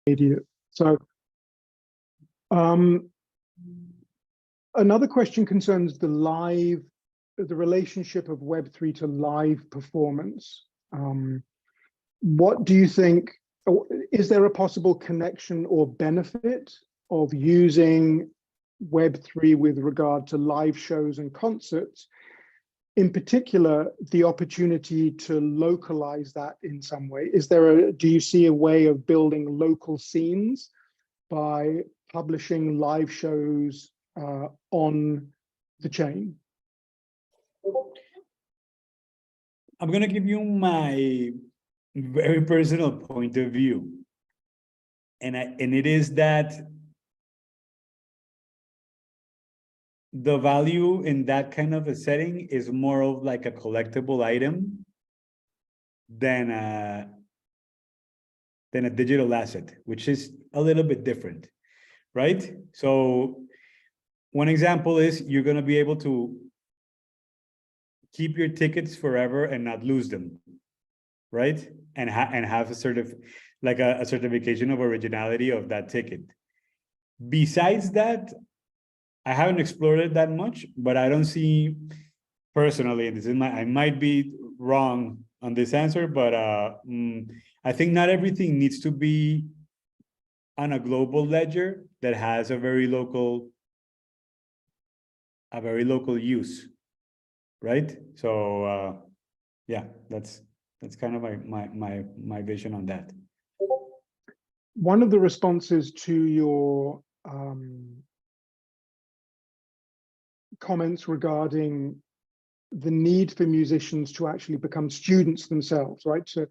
idiot. So another question concerns the relationship of Web3 to live performance. What do you think, is there a possible connection or benefit of using Web3 with regard to live shows and concerts? In particular, the opportunity to localize that in some way. Do you see a way of building local scenes by publishing live shows on the chain? I'm going to give you my very personal point of view. And it is that the value in that kind of a setting is more of like a collectible item than a digital asset, which is a little bit different, right? So one example is you're going to be able to keep your tickets forever and not lose them, right? And have a certification of originality of that ticket. Besides that, I haven't explored it that much, but I don't see personally, and I might be wrong on this answer, but I think not everything needs to be on a global ledger that has a very local use, right? So yeah, that's kind of my vision on that. One of the responses to your comments regarding the need for musicians to actually become students themselves, right? To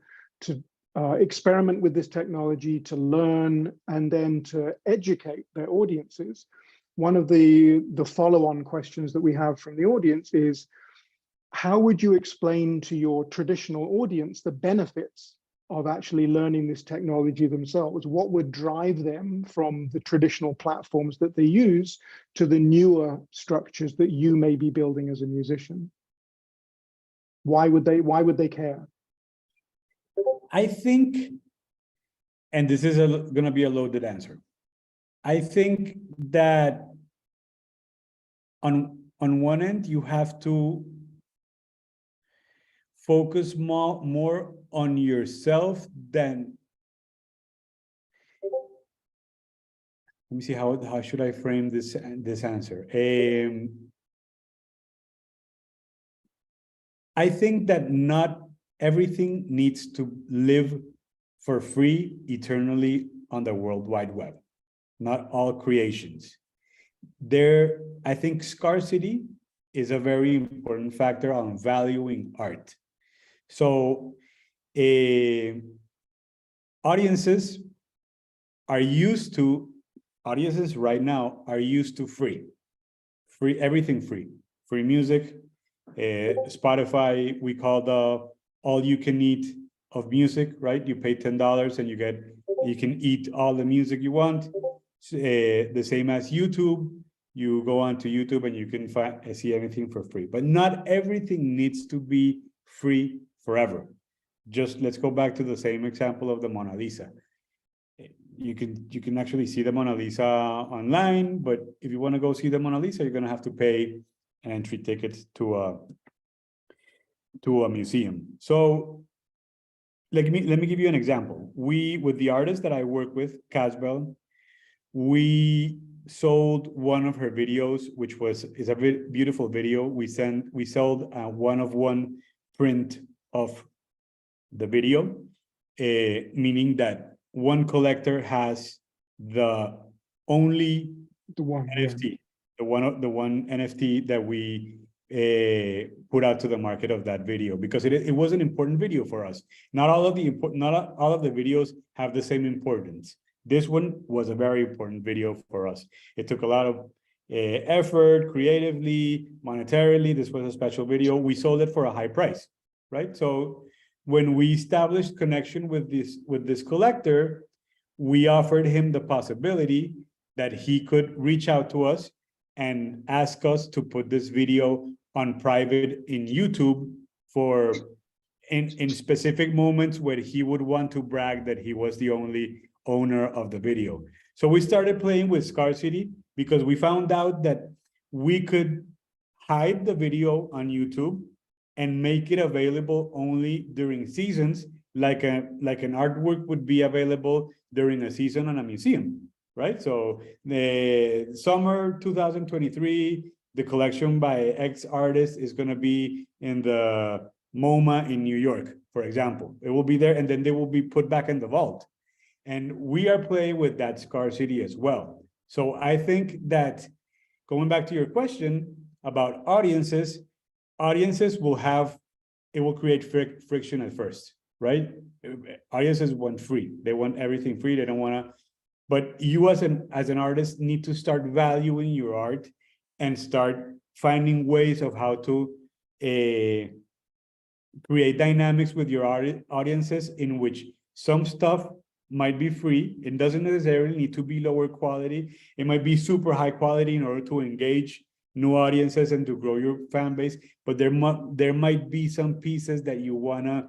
experiment with this technology, to learn, and then to educate their audiences. One of the follow-on questions that we have from the audience is, how would you explain to your traditional audience the benefits of actually learning this technology themselves? What would drive them from the traditional platforms that they use to the newer structures that you may be building as a musician? Why would they care? I think, and this is going to be a loaded answer, I think that on one end, you have to focus more on yourself than, let me see, how should I frame this answer? I think that not everything needs to live for free eternally on the World Wide Web. Not all creations. I think scarcity is a very important factor on valuing art. So audiences right now are used to everything free music. Spotify, we call the all you can eat of music, right? You pay $10 and you can eat all the music you want. The same as YouTube. You go onto YouTube and you can see anything for free, but not everything needs to be free forever. Just let's go back to the same example of the Mona Lisa. You can actually see the Mona Lisa online, but if you want to go see the Mona Lisa, you're going to have to pay an entry ticket to a museum. So let me give you an example. With the artist that I work with, Casbell, we sold one of her videos, which is a beautiful video. We sold a one-of-one print of the video, meaning that one collector has the one NFT, the one NFT that we put out to the market of that video, because it was an important video for us. Not all of the videos have the same importance. This one was a very important video for us. It took a lot of effort, creatively, monetarily. This was a special video. We sold it for a high price, right? So when we established connection with this collector, we offered him the possibility that he could reach out to us and ask us to put this video on private in YouTube in specific moments where he would want to brag that he was the only owner of the video. So we started playing with scarcity because we found out that we could hide the video on YouTube and make it available only during seasons, like an artwork would be available during a season on a museum, right? So the summer 2023, the collection by X artist is going to be in the MoMA in New York, for example. It will be there, and then they will be put back in the vault. And we are playing with that scarcity as well. So I think that, going back to your question about audiences will have, it will create friction at first, right? Audiences want free. They want everything free. They don't want to, but you as an artist need to start valuing your art and start finding ways of how to create dynamics with your audiences in which some stuff might be free. It doesn't necessarily need to be lower quality. It might be super high quality in order to engage new audiences and to grow your fan base, but there might be some pieces that you wanna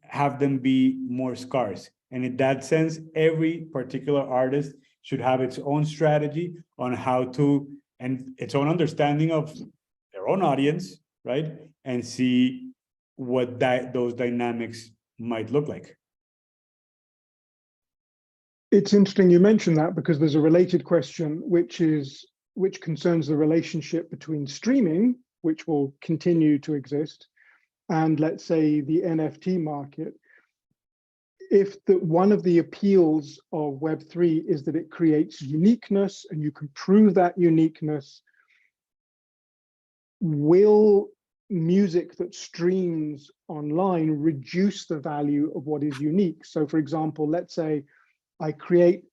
have them be more scarce. And in that sense, every particular artist should have its own strategy on how to, and its own understanding of their own audience, right? And see what those dynamics might look like. It's interesting you mentioned that, because there's a related question, which concerns the relationship between streaming, which will continue to exist, and let's say the NFT market. If one of the appeals of Web3 is that it creates uniqueness and you can prove that uniqueness, will music that streams online reduce the value of what is unique? So for example, let's say I create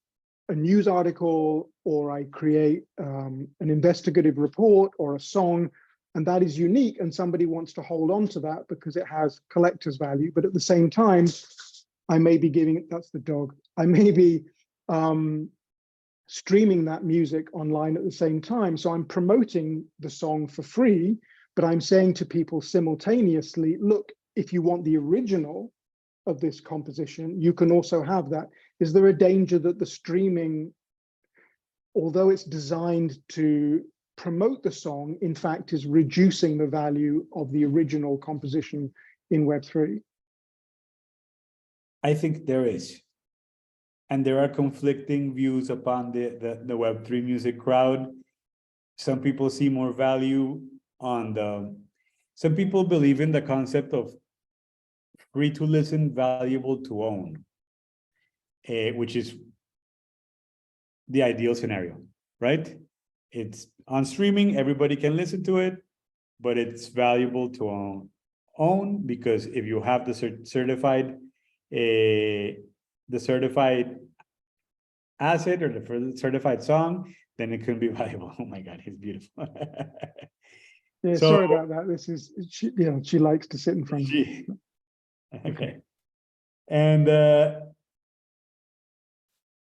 a news article, or I create an investigative report or a song, and that is unique, and somebody wants to hold on to that because it has collector's value. But at the same time, I may be giving it, that's the dog, I may be streaming that music online at the same time. So I'm promoting the song for free, but I'm saying to people simultaneously, look, if you want the original of this composition, you can also have that. Is there a danger that the streaming, although it's designed to promote the song, in fact is reducing the value of the original composition in Web3? I think there is. And there are conflicting views upon the Web3 music crowd. Some people see more value on some people believe in the concept of free to listen, valuable to own, which is the ideal scenario, right? It's on streaming, everybody can listen to it, but it's valuable to own because if you have the certified asset or the certified song, then it can be valuable. Oh my God, he's beautiful. Yeah, So, sorry about that. This is, she likes to sit in front of me. Okay. And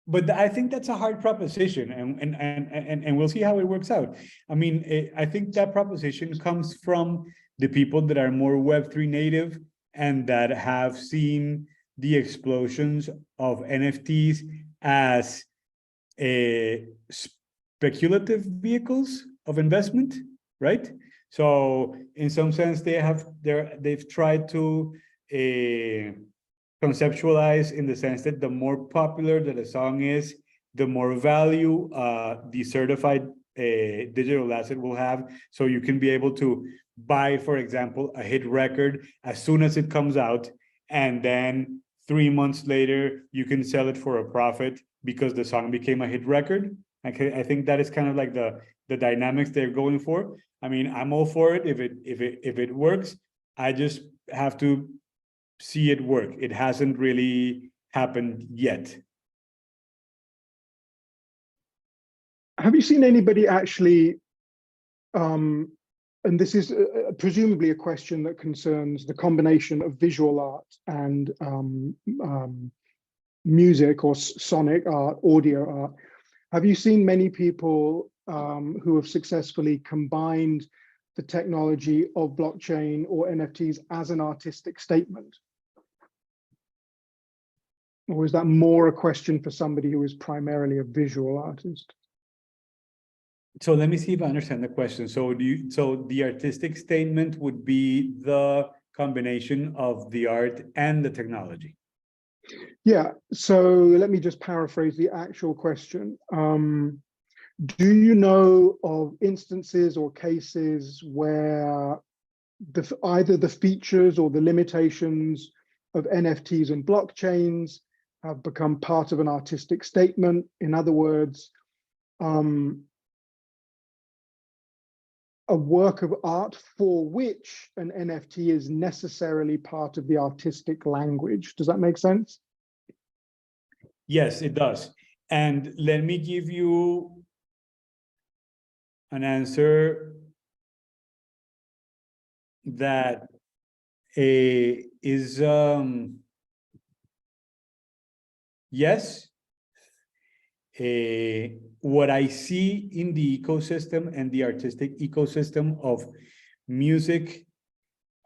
but I think that's a hard proposition, and we'll see how it works out. I mean, I think that proposition comes from the people that are more Web3 native and that have seen the explosions of NFTs as speculative vehicles of investment, right? So in some sense, they've tried to conceptualize in the sense that the more popular that a song is, the more value the certified digital asset will have. So you can be able to buy, for example, a hit record as soon as it comes out, and then 3 months later, you can sell it for a profit because the song became a hit record. I think that is kind of like the dynamics they're going for. I mean, I'm all for it if it works. I just have to see it work. It hasn't really happened yet. Have you seen anybody actually, and this is presumably a question that concerns the combination of visual art and music or sonic art, audio art. Have you seen many people who have successfully combined the technology of blockchain or NFTs as an artistic statement? Or is that more a question for somebody who is primarily a visual artist? So let me see if I understand the question. So so the artistic statement would be the combination of the art and the technology. Yeah, so let me just paraphrase the actual question. Do you know of instances or cases where either the features or the limitations of NFTs and blockchains have become part of an artistic statement? In other words, a work of art for which an NFT is necessarily part of the artistic language. Does that make sense? Yes, it does. And let me give you an answer that is yes. What I see in the ecosystem and the artistic ecosystem of music,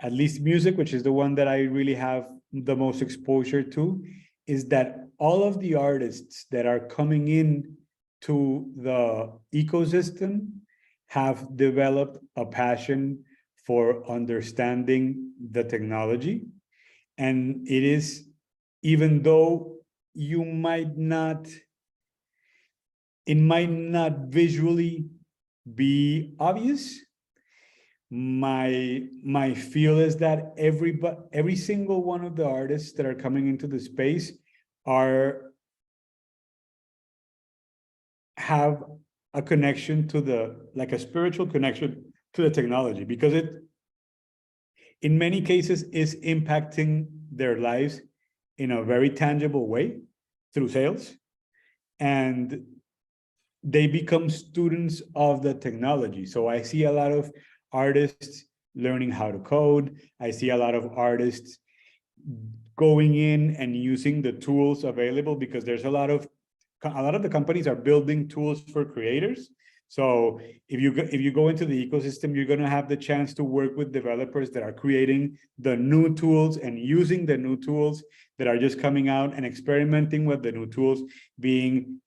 at least music, which is the one that I really have the most exposure to, is that all of the artists that are coming in to the ecosystem have developed a passion for understanding the technology. And it is, even though it might not visually be obvious, my feel is that every single one of the artists that are coming into the space have a connection to like a spiritual connection to the technology, because it in many cases is impacting their lives in a very tangible way through sales, and they become students of the technology. So I see a lot of artists learning how to code. I see a lot of artists going in and using the tools available, because there's a lot of the companies are building tools for creators. So if you go into the ecosystem, you're going to have the chance to work with developers that are creating the new tools and using the new tools that are just coming out, and experimenting with the new tools, being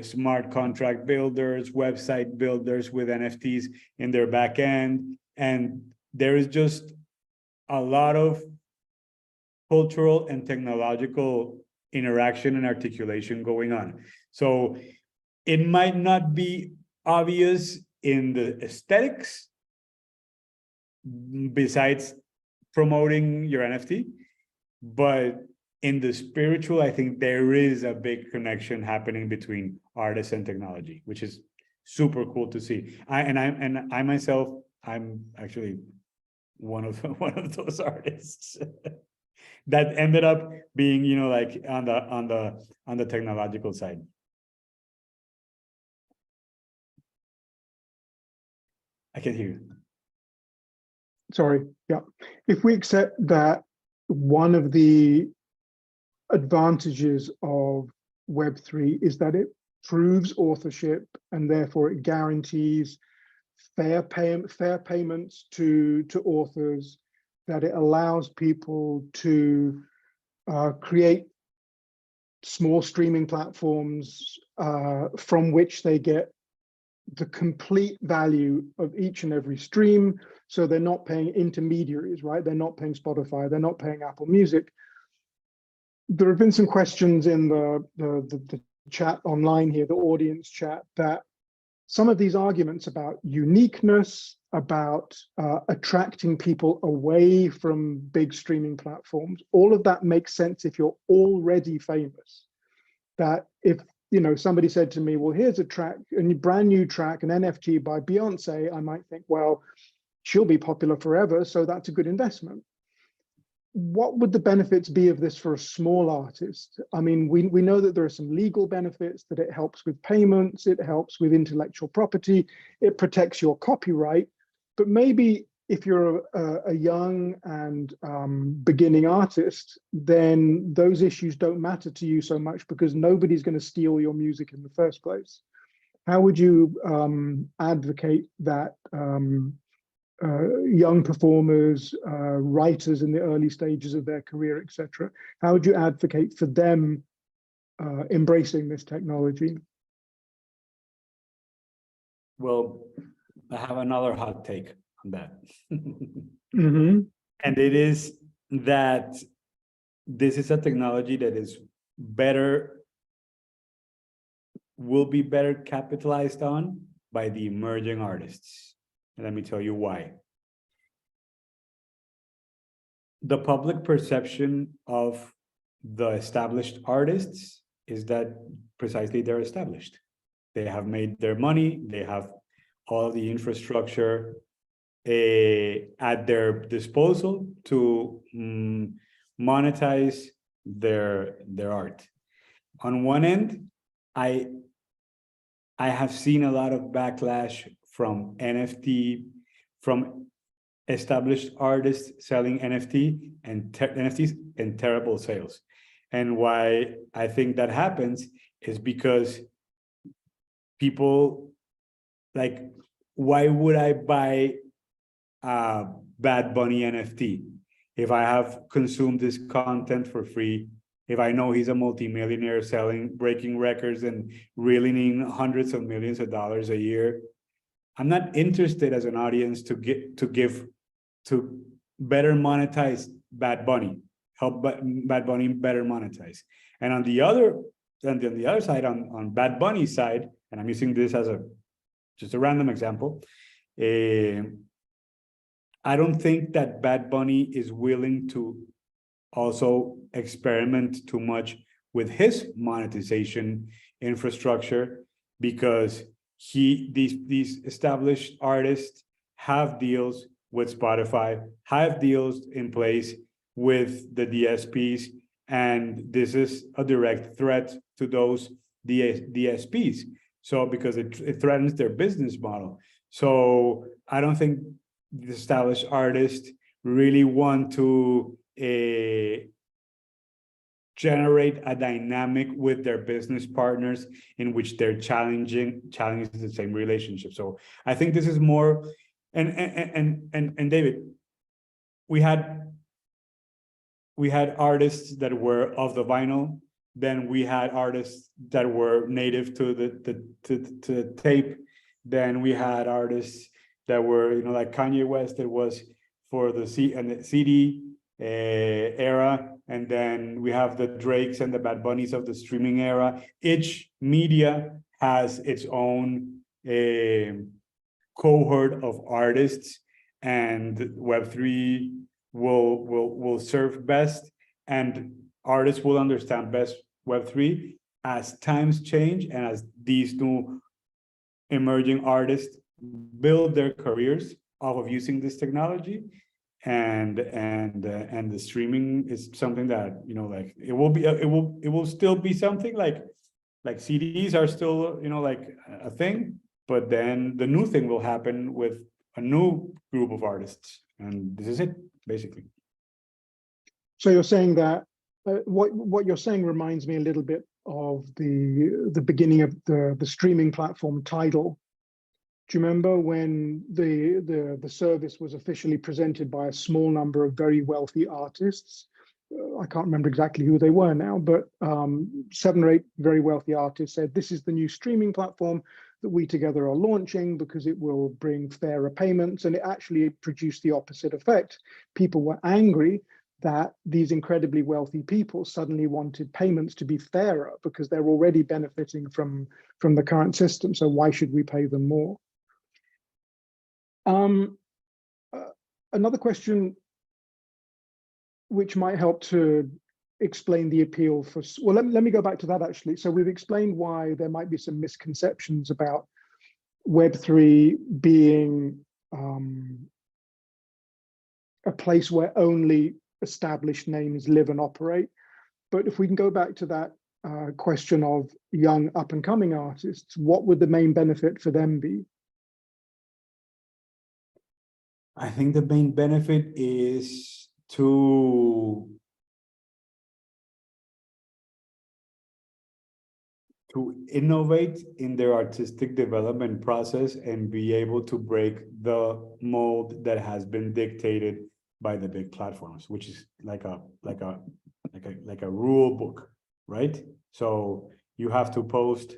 smart contract builders, website builders with NFTs in their back end. And there is just a lot of cultural and technological interaction and articulation going on. So it might not be obvious in the aesthetics, besides promoting your NFT, but in the spiritual, I think there is a big connection happening between artists and technology, which is super cool to see. I myself, I'm actually one of those artists that ended up being, like on the technological side. I can hear you. Sorry, yeah. If we accept that one of the advantages of Web3 is that it proves authorship, and therefore it guarantees fair payments to authors, that it allows people to create small streaming platforms from which they get the complete value of each and every stream. So they're not paying intermediaries, right? They're not paying Spotify, they're not paying Apple Music. There have been some questions in the chat online here, the audience chat, that some of these arguments about uniqueness, about attracting people away from big streaming platforms, all of that makes sense if you're already famous. That if somebody said to me, well, here's a track, a brand new track, an NFT by Beyonce, I might think, well, she'll be popular forever, so that's a good investment. What would the benefits be of this for a small artist? I mean, we know that there are some legal benefits, that it helps with payments, it helps with intellectual property, it protects your copyright. But maybe if you're a young and beginning artist, then those issues don't matter to you so much, because nobody's going to steal your music in the first place. How would you advocate that young performers, writers in the early stages of their career, etc.? How would you advocate for them embracing this technology? Well, I have another hot take on that. Mm-hmm. And it is that this is a technology that is better, will be better capitalized on by the emerging artists. And let me tell you why. The public perception of the established artists is that precisely they're established. They have made their money, they have all the infrastructure at their disposal to monetize their art. On one end, I have seen a lot of backlash from NFT, from established artists selling NFTs and terrible sales. And why I think that happens is because people, like, why would I buy a Bad Bunny NFT if I have consumed this content for free? If I know he's a multimillionaire breaking records and reeling in hundreds of millions of dollars a year, I'm not interested as an audience to better monetize Bad Bunny, help Bad Bunny better monetize. And on the other side, on Bad Bunny's side, and I'm using this as just a random example, I don't think that Bad Bunny is willing to also experiment too much with his monetization infrastructure, because these established artists have deals with Spotify, have deals in place with the DSPs, and this is a direct threat to those DSPs. So because it threatens their business model. So I don't think the established artists really want to generate a dynamic with their business partners in which they're challenging the same relationship. So I think this is more, and David, we had artists that were of the vinyl, then we had artists that were native to the tape, then we had artists that were, like Kanye West, that was for the CD era, and then we have the Drakes and the Bad Bunnies of the streaming era. Each media has its own cohort of artists, and Web3 will serve best, and artists will understand best Web3 as times change and as these new emerging artists build their careers off of using this technology. And the streaming is something that, like, it will still be something like CDs are still, like a thing, but then the new thing will happen with a new group of artists, and this is it, basically. So you're saying that what you're saying reminds me a little bit of the beginning of the streaming platform Tidal. Do you remember when the service was officially presented by a small number of very wealthy artists? I can't remember exactly who they were now, but 7 or 8 very wealthy artists said, this is the new streaming platform that we together are launching because it will bring fairer payments. And it actually produced the opposite effect. People were angry that these incredibly wealthy people suddenly wanted payments to be fairer because they're already benefiting from the current system. So why should we pay them more? Another question which might help to explain the appeal for, well, let me go back to that actually. So we've explained why there might be some misconceptions about Web3 being a place where only established names live and operate. But if we can go back to that question of young up and coming artists, what would the main benefit for them be? I think the main benefit is to to innovate in their artistic development process and be able to break the mold that has been dictated by the big platforms, which is like a rule book, right? So you have to post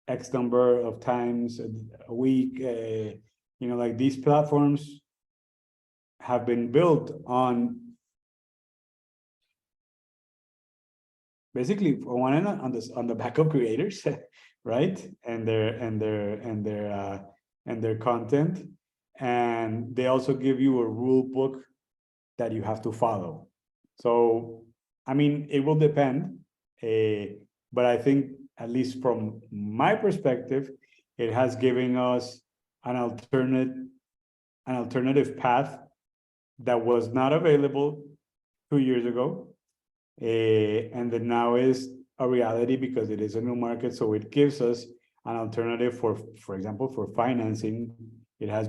X number of times a week. You know, like these platforms have been built on basically for one end on the back of creators, right? And their content, and they also give you a rule book that you have to follow. So, I mean, it will depend, but I think at least from my perspective, it has given us an alternative path that was not available 2 years ago, and that now is a reality because it is a new market. So it gives us an alternative for example, for financing. It has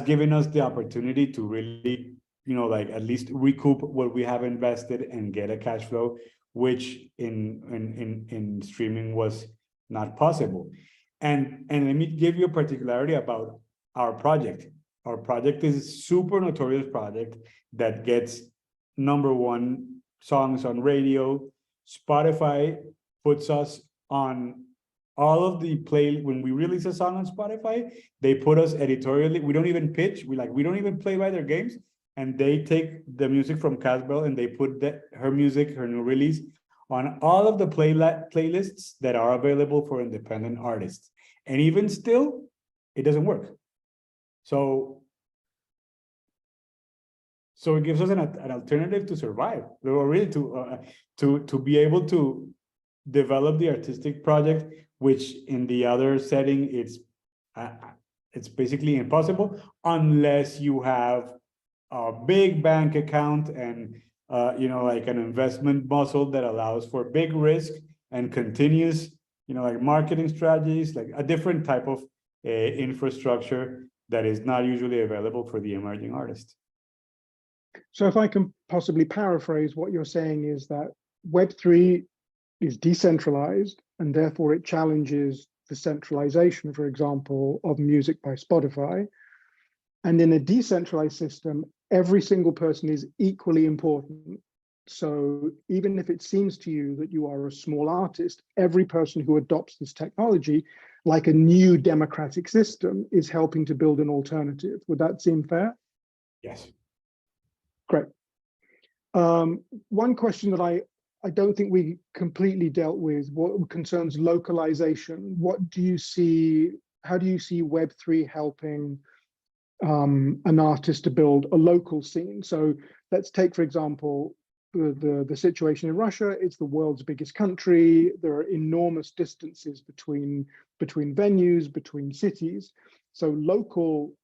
given us the opportunity to really, you know, like at least recoup what we have invested and get a cash flow, which in streaming was not possible. And let me give you a particularity about our project. Our project is a super notorious project that gets #1 songs on radio. Spotify puts us on all of the play. When we release a song on Spotify, they put us editorially. We don't even pitch. We don't even play by their games. And they take the music from Caswell and they put her music, her new release, on all of the playlists that are available for independent artists. And even still, it doesn't work. So it gives us an alternative to survive, or really to be able to develop the artistic project, which in the other setting it's basically impossible unless you have a big bank account and you know, like an investment muscle that allows for big risk and continuous, you know, like marketing strategies, like a different type of infrastructure that is not usually available for the emerging artist. So if I can possibly paraphrase, what you're saying is that Web3 is decentralized and therefore it challenges the centralization, for example, of music by Spotify. And in a decentralized system, every single person is equally important. So even if it seems to you that you are a small artist, every person who adopts this technology, like a new democratic system, is helping to build an alternative. Would that seem fair? Yes. Great. One question that I don't think we completely dealt with, what concerns localization. What do you see, how do you see Web3 helping an artist to build a local scene? So let's take, for example, the situation in Russia. It's the world's biggest country. There are enormous distances between venues, between cities. So local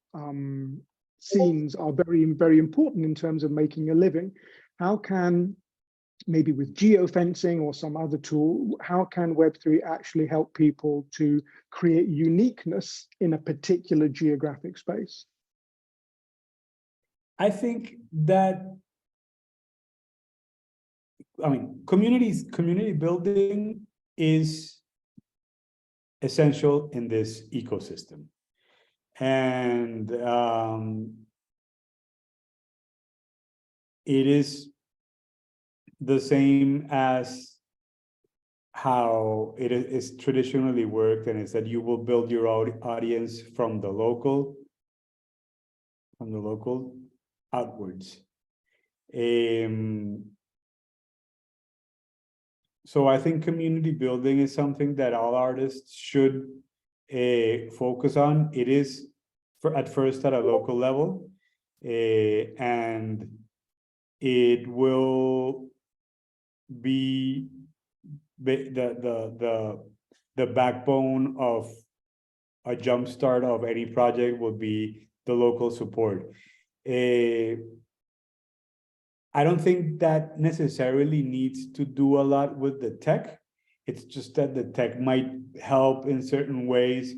scenes are very, very important in terms of making a living. How can, maybe with geofencing or some other tool, how can Web3 actually help people to create uniqueness in a particular geographic space? I think that, I mean, community building is essential in this ecosystem. And it is the same as how it is traditionally worked, and it's that you will build your audience from the local outwards. So I think community building is something that all artists should focus on. It is at first at a local level, and it will be the backbone of a jumpstart of any project will be the local support. I don't think that necessarily needs to do a lot with the tech. It's just that the tech might help in certain ways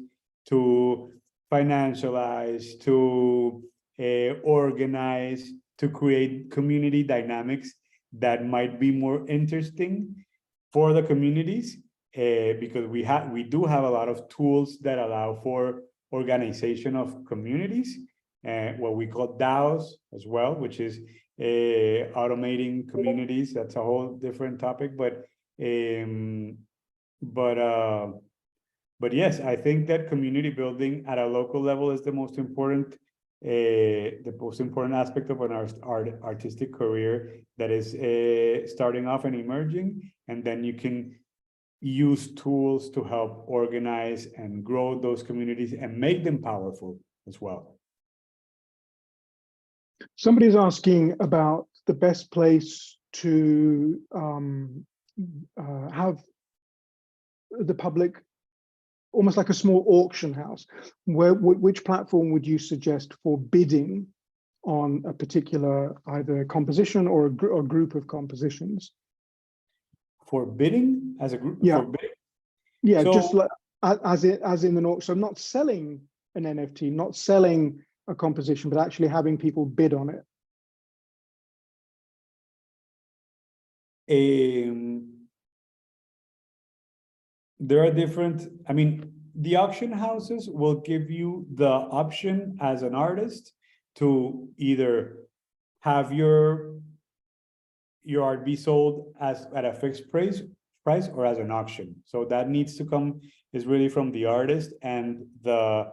to financialize, to organize, to create community dynamics that might be more interesting for the communities, because we do have a lot of tools that allow for organization of communities, what we call DAOs as well, which is automating communities. That's a whole different topic, but yes, I think that community building at a local level is the most important aspect of an artistic career that is starting off and emerging, and then you can use tools to help organize and grow those communities and make them powerful as well. Somebody's asking about the best place to have the public, almost like a small auction house. Which platform would you suggest for bidding on a particular either composition or a group of compositions? For bidding as a group? Yeah. For bidding? Yeah, So, just like as in an auction. So not selling an NFT, not selling a composition, but actually having people bid on it. There are different, I mean, the auction houses will give you the option as an artist to either have your art be sold as at a fixed price or as an auction. So that needs to come is really from the artist and the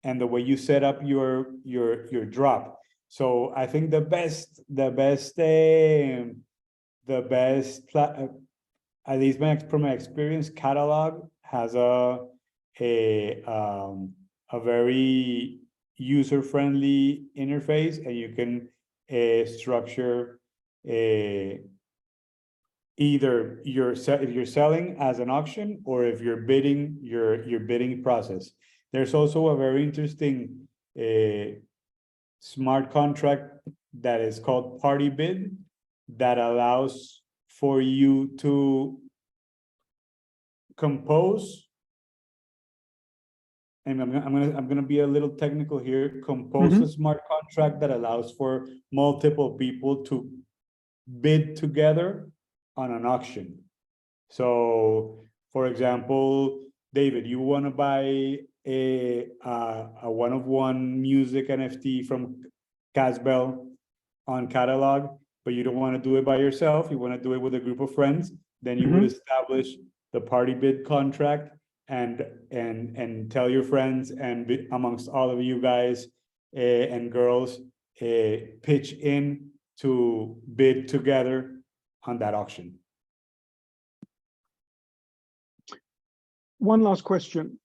way you set up your drop. So I think the best at least from my experience, Catalog has a very user-friendly interface, and you can structure either if you're selling as an auction or if you're bidding your bidding process. There's also a very interesting smart contract that is called Party Bid that allows for you to compose, and I'm gonna be a little technical here, compose a smart contract that allows for multiple people to bid together on an auction. So, for example, David, you want to buy a one-of-one music NFT from Casbell on Catalog, but you don't want to do it by yourself, you want to do it with a group of friends, then you would establish the Party Bid contract and tell your friends, and amongst all of you guys and girls, pitch in to bid together on that auction. One last question.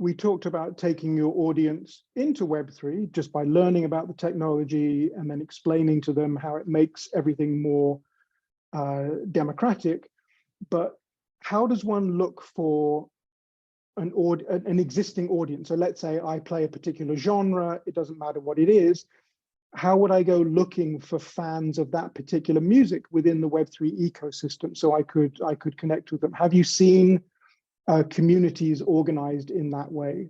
We talked about taking your audience into Web3 just by learning about the technology and then explaining to them how it makes everything more democratic. But how does one look for an existing audience? So let's say I play a particular genre, it doesn't matter what it is. How would I go looking for fans of that particular music within the Web3 ecosystem so I could connect with them? Have you seen communities organized in that way?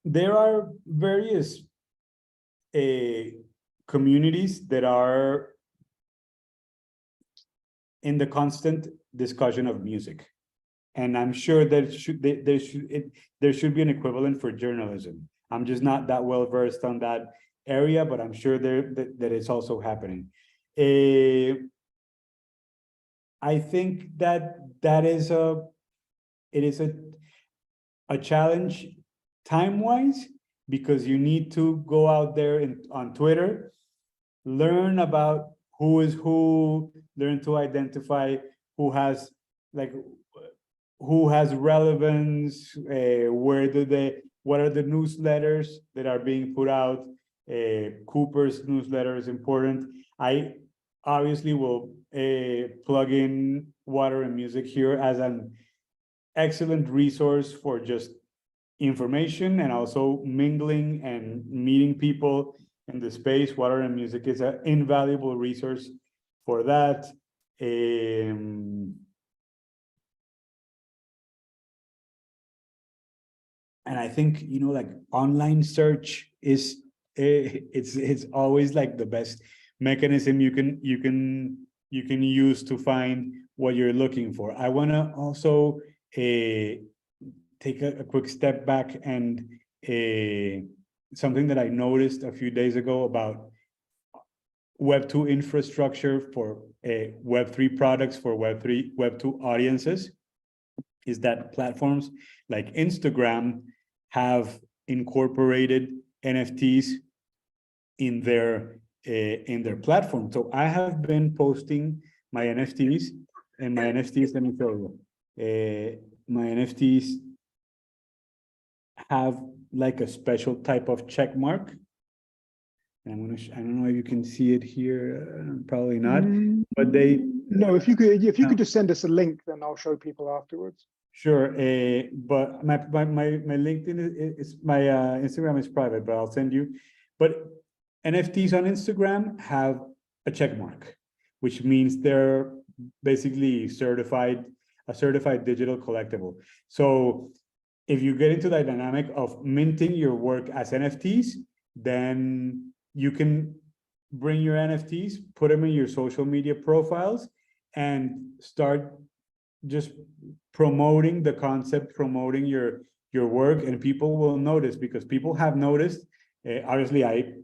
There are various communities that are in the constant discussion of music, and I'm sure that there should be an equivalent for journalism. I'm just not that well versed on that area, but I'm sure that it's also happening. I think that it is a challenge time-wise, because you need to go out there on Twitter, learn about who is who, learn to identify who has relevance, what are the newsletters that are being put out. Cooper's newsletter is important. I obviously will plug in Water and Music here as an excellent resource for just information and also mingling and meeting people in the space. Water and Music is an invaluable resource for that. And I think, like online search is it's always like the best mechanism you can use to find what you're looking for. I want to also take a quick step back and something that I noticed a few days ago about Web2 infrastructure for Web3 products for Web2 audiences is that platforms like Instagram have incorporated NFTs in their platform. So I have been posting my NFTs, and my NFTs, let me show you. My NFTs have like a special type of check mark. And I don't know if you can see it here, probably not, but they. No, if you could just send us a link, then I'll show people afterwards. Sure, but my LinkedIn is my Instagram is private, but I'll send you. But NFTs on Instagram have a check mark, which means they're basically a certified digital collectible. So if you get into the dynamic of minting your work as NFTs, then you can bring your NFTs, put them in your social media profiles, and start just promoting the concept, promoting your work, and people will notice, because people have noticed. Obviously, I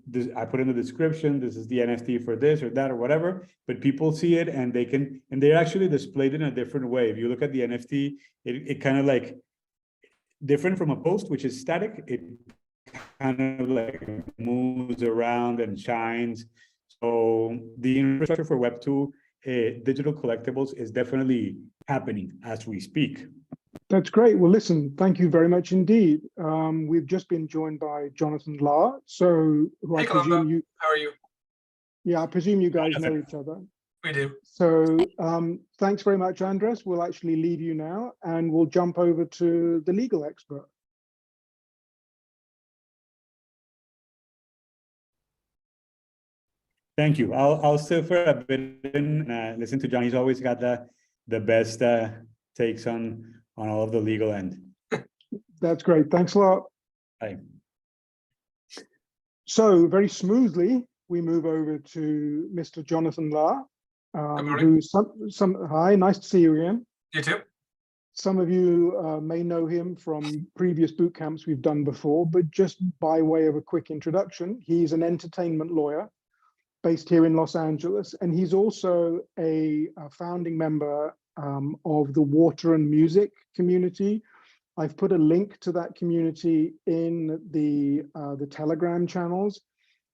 put in the description, this is the NFT for this or that or whatever, but people see it and they're actually displayed in a different way. If you look at the NFT, it kind of like different from a post, which is static. It kind of like moves around and shines. So the infrastructure for Web2 digital collectibles is definitely happening as we speak. That's great. Well, listen, thank you very much indeed. We've just been joined by Jonathan Larr. So, who Hey, I presume Colombo. you. How are you? Yeah, I presume you guys know each other. We do. So, thanks very much, Andres. We'll actually leave you now, and we'll jump over to the legal expert. Thank you. I'll sit for a bit and listen to John. He's always got the best takes on all of the legal end. That's great. Thanks a lot. Bye. So very smoothly, we move over to Mr. Jonathan Larr, morning. who hi, nice to see you again. You too. Some of you may know him from previous boot camps we've done before, but just by way of a quick introduction, he's an entertainment lawyer based here in Los Angeles, and he's also a founding member of the water and music community. I've put a link to that community in the Telegram channels,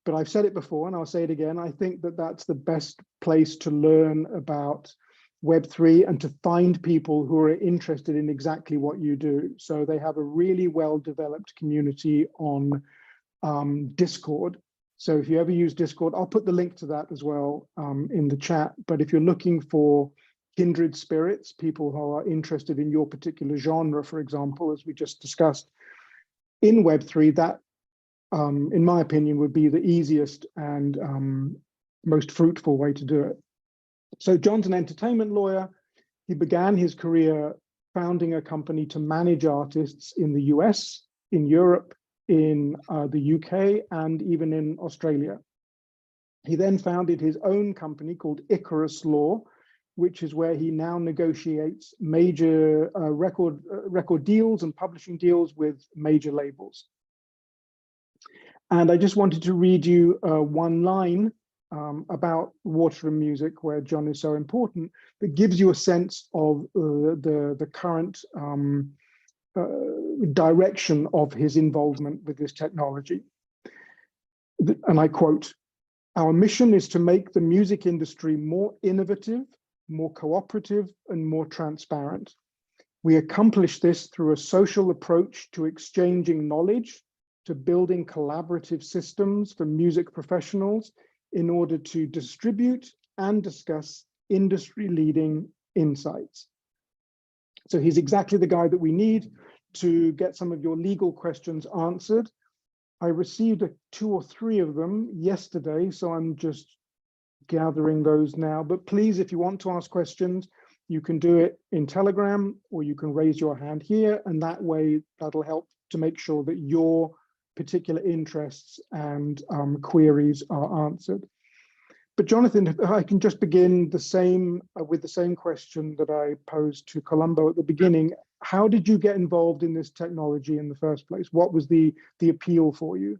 but I've said it before and I'll say it again. I think that that's the best place to learn about Web3 and to find people who are interested in exactly what you do. So they have a really well-developed community on Discord. So if you ever use Discord, I'll put the link to that as well in the chat. But if you're looking for kindred spirits, people who are interested in your particular genre, for example, as we just discussed, in Web3, that, in my opinion, would be the easiest and most fruitful way to do it. So John's an entertainment lawyer. He began his career founding a company to manage artists in the US, in Europe, in the UK, and even in Australia. He then founded his own company called Icarus Law, which is where he now negotiates major record deals and publishing deals with major labels. And I just wanted to read you one line about water and music, where John is so important, that gives you a sense of the current direction of his involvement with this technology. And I quote, "Our mission is to make the music industry more innovative, more cooperative, and more transparent. We accomplish this through a social approach to exchanging knowledge, to building collaborative systems for music professionals in order to distribute and discuss industry-leading insights." So he's exactly the guy that we need to get some of your legal questions answered. I received 2 or 3 of them yesterday, so I'm just gathering those now. But please, if you want to ask questions, you can do it in Telegram, or you can raise your hand here, and that way that'll help to make sure that your particular interests and queries are answered. But Jonathan, if I can just begin the same with the same question that I posed to Colombo at the beginning. How did you get involved in this technology in the first place? What was the appeal for you?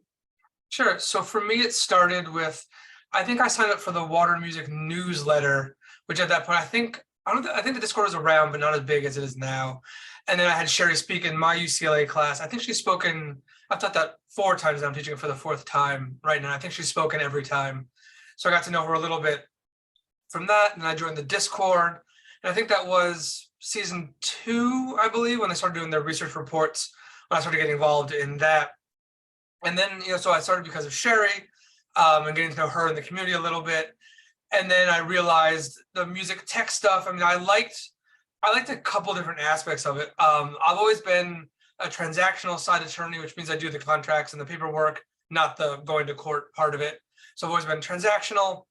Sure. So for me, it started with, I think I signed up for the Water and Music newsletter, which at that point, I think the Discord was around, but not as big as it is now. And then I had Sherry speak in my UCLA class. I think she's spoken, I've taught that 4 times now. I'm teaching it for the 4th time right now. I think she's spoken every time. So I got to know her a little bit from that. And I joined the Discord. And I think that was season 2, I believe, when they started doing their research reports, when I started getting involved in that. And then, so I started because of Sherry and getting to know her in the community a little bit. And then I realized the music tech stuff. I mean, I liked a couple different aspects of it. I've always been a transactional side attorney, which means I do the contracts and the paperwork, not the going to court part of it. So I've always been transactional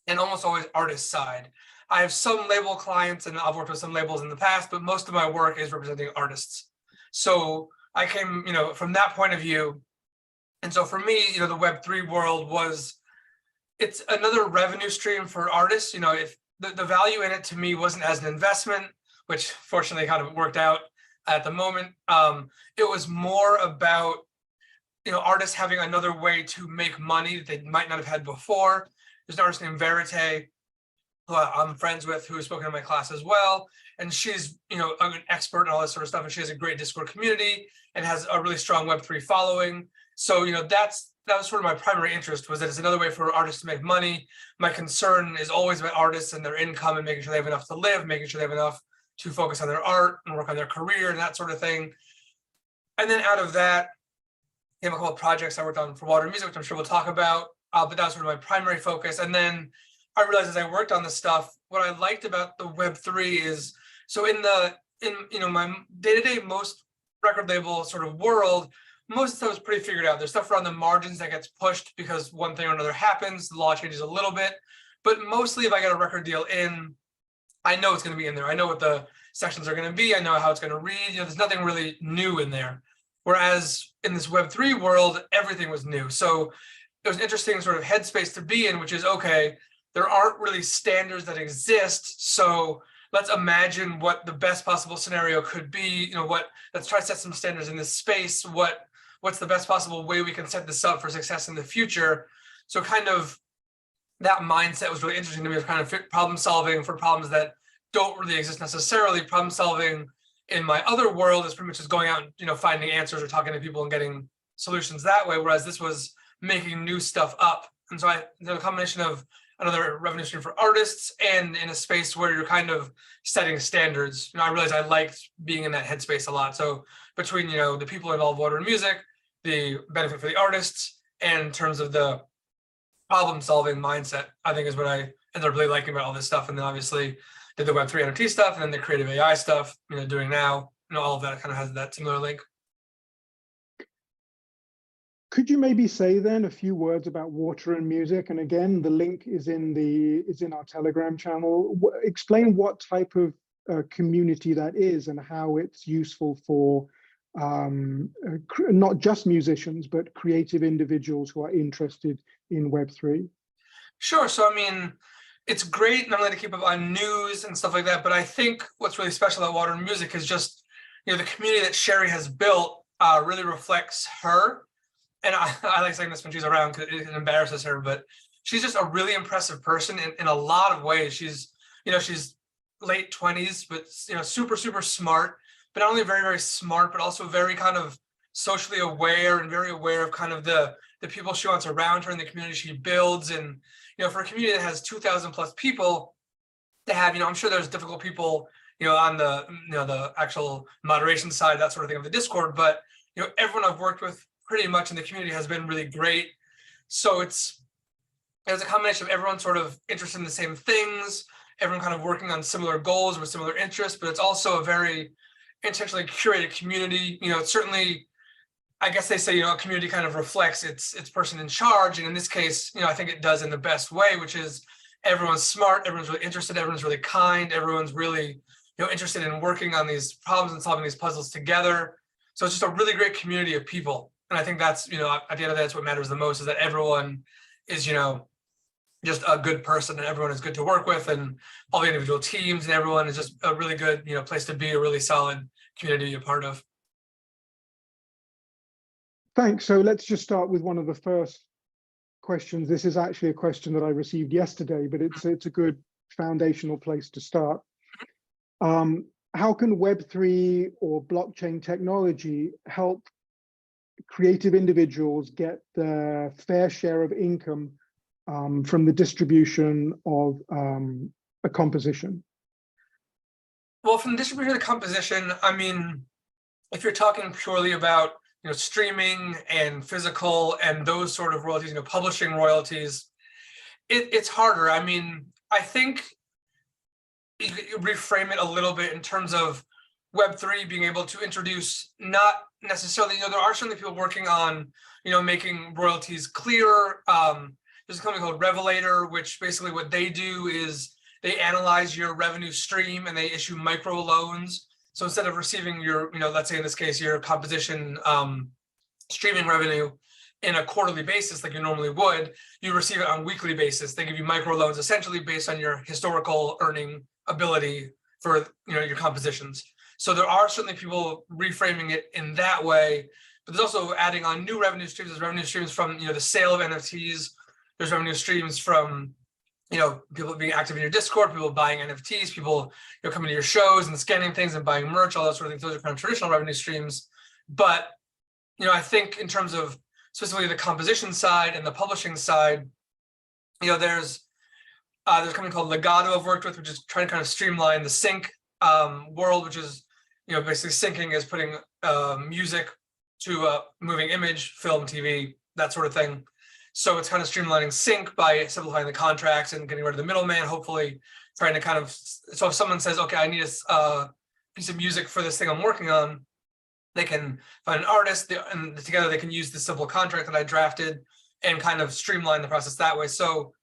and almost always artist side. I have some label clients and I've worked with some labels in the past, but most of my work is representing artists. So I came, from that point of view. And so for me, the Web3 world it's another revenue stream for artists. If the value in it to me wasn't as an investment, which fortunately kind of worked out at the moment. It was more about, artists having another way to make money that they might not have had before. There's an artist named Verite, who I'm friends with, who has spoken in my class as well. And she's, an expert and all this sort of stuff. And she has a great Discord community and has a really strong Web3 following. So, that was sort of my primary interest, was that it's another way for artists to make money. My concern is always about artists and their income and making sure they have enough to live, making sure they have enough to focus on their art and work on their career and that sort of thing. And then out of that came a couple of projects I worked on for Water and Music, which I'm sure we'll talk about, but that was sort of my primary focus. And then I realized as I worked on this stuff, what I liked about the Web3 is, so in my day-to-day, most record label sort of world, most of the stuff is pretty figured out. There's stuff around the margins that gets pushed because one thing or another happens, the law changes a little bit, but mostly if I get a record deal in, I know it's going to be in there. I know what the sections are going to be. I know how it's going to read. There's nothing really new in there. Whereas in this Web3 world, everything was new. So it was an interesting sort of headspace to be in, which is, okay, there aren't really standards that exist. So let's imagine what the best possible scenario could be. Let's try to set some standards in this space. What's the best possible way we can set this up for success in the future? So kind of that mindset was really interesting to me, of kind of problem solving for problems that don't really exist necessarily. Problem solving in my other world is pretty much just going out and, finding answers or talking to people and getting solutions that way. Whereas this was making new stuff up. And so the combination of another revenue stream for artists and in a space where you're kind of setting standards. I realized I liked being in that headspace a lot. So between, the people involved in Water and Music, the benefit for the artists, and in terms of the problem solving mindset, I think is what I ended up really liking about all this stuff. And then obviously did the Web3 NFT stuff and then the creative AI stuff, doing now, all of that kind of has that similar link. Could you maybe say then a few words about Water and Music? And again, the link is in our Telegram channel. Explain what type of community that is and how it's useful for not just musicians, but creative individuals who are interested in Web3. Sure. So, it's great not only to keep up on news and stuff like that, but I think what's really special about Water and Music is just, the community that Sherry has built really reflects her. And I like saying this when she's around because it embarrasses her, but she's just a really impressive person in a lot of ways. She's late 20s, but super, super smart, but not only very, very smart, but also very kind of socially aware and very aware of kind of the people she wants around her and the community she builds. And, for a community that has 2,000 plus people to have, I'm sure there's difficult people, on the actual moderation side, that sort of thing of the Discord, but, everyone I've worked with pretty much in the community has been really great. So it's a combination of everyone sort of interested in the same things, everyone kind of working on similar goals with similar interests, but it's also a very intentionally curated community. It's certainly, I guess they say, a community kind of reflects its person in charge. And in this case, I think it does in the best way, which is everyone's smart, everyone's really interested, everyone's really kind, everyone's really, interested in working on these problems and solving these puzzles together. So it's just a really great community of people. And I think that's, you know, at the end of the day, that's what matters the most, is that everyone is, you know, just a good person and everyone is good to work with, and all the individual teams and everyone is just a really good, you know, place to be, a really solid community to be a part of. Thanks. So let's just start with one of the first questions. This is actually a question that I received yesterday, but it's a good foundational place to start. How can Web3 or blockchain technology help creative individuals get their fair share of income from the distribution of a composition? Well, from the distribution of the composition, I mean, if you're talking purely about, you know, streaming and physical and those sort of royalties, you know, publishing royalties, it's harder. I mean, I think you reframe it a little bit in terms of Web3 being able to introduce, not necessarily, you know, there are certainly people working on, you know, making royalties clearer. There's a company called Revelator, which basically what they do is they analyze your revenue stream and they issue micro loans. So instead of receiving your, you know, let's say in this case, your composition streaming revenue in a quarterly basis like you normally would, you receive it on a weekly basis. They give you micro loans essentially based on your historical earning ability for, you know, your compositions. So there are certainly people reframing it in that way, but there's also adding on new revenue streams. There's revenue streams from, you know, the sale of NFTs. There's revenue streams from, you know, people being active in your Discord, people buying NFTs, people, you know, coming to your shows and scanning things and buying merch, all those sort of things. Those are kind of traditional revenue streams. But, you know, I think in terms of specifically the composition side and the publishing side, you know, there's a company called Legato I've worked with, which is trying to kind of streamline the sync world, which is, you know, basically syncing is putting music to a moving image, film, TV, that sort of thing. So it's kind of streamlining sync by simplifying the contracts and getting rid of the middleman, hopefully trying to kind of, so if someone says, okay, I need a piece of music for this thing I'm working on, they can find an artist and together they can use the simple contract that I drafted and kind of streamline the process that way. So,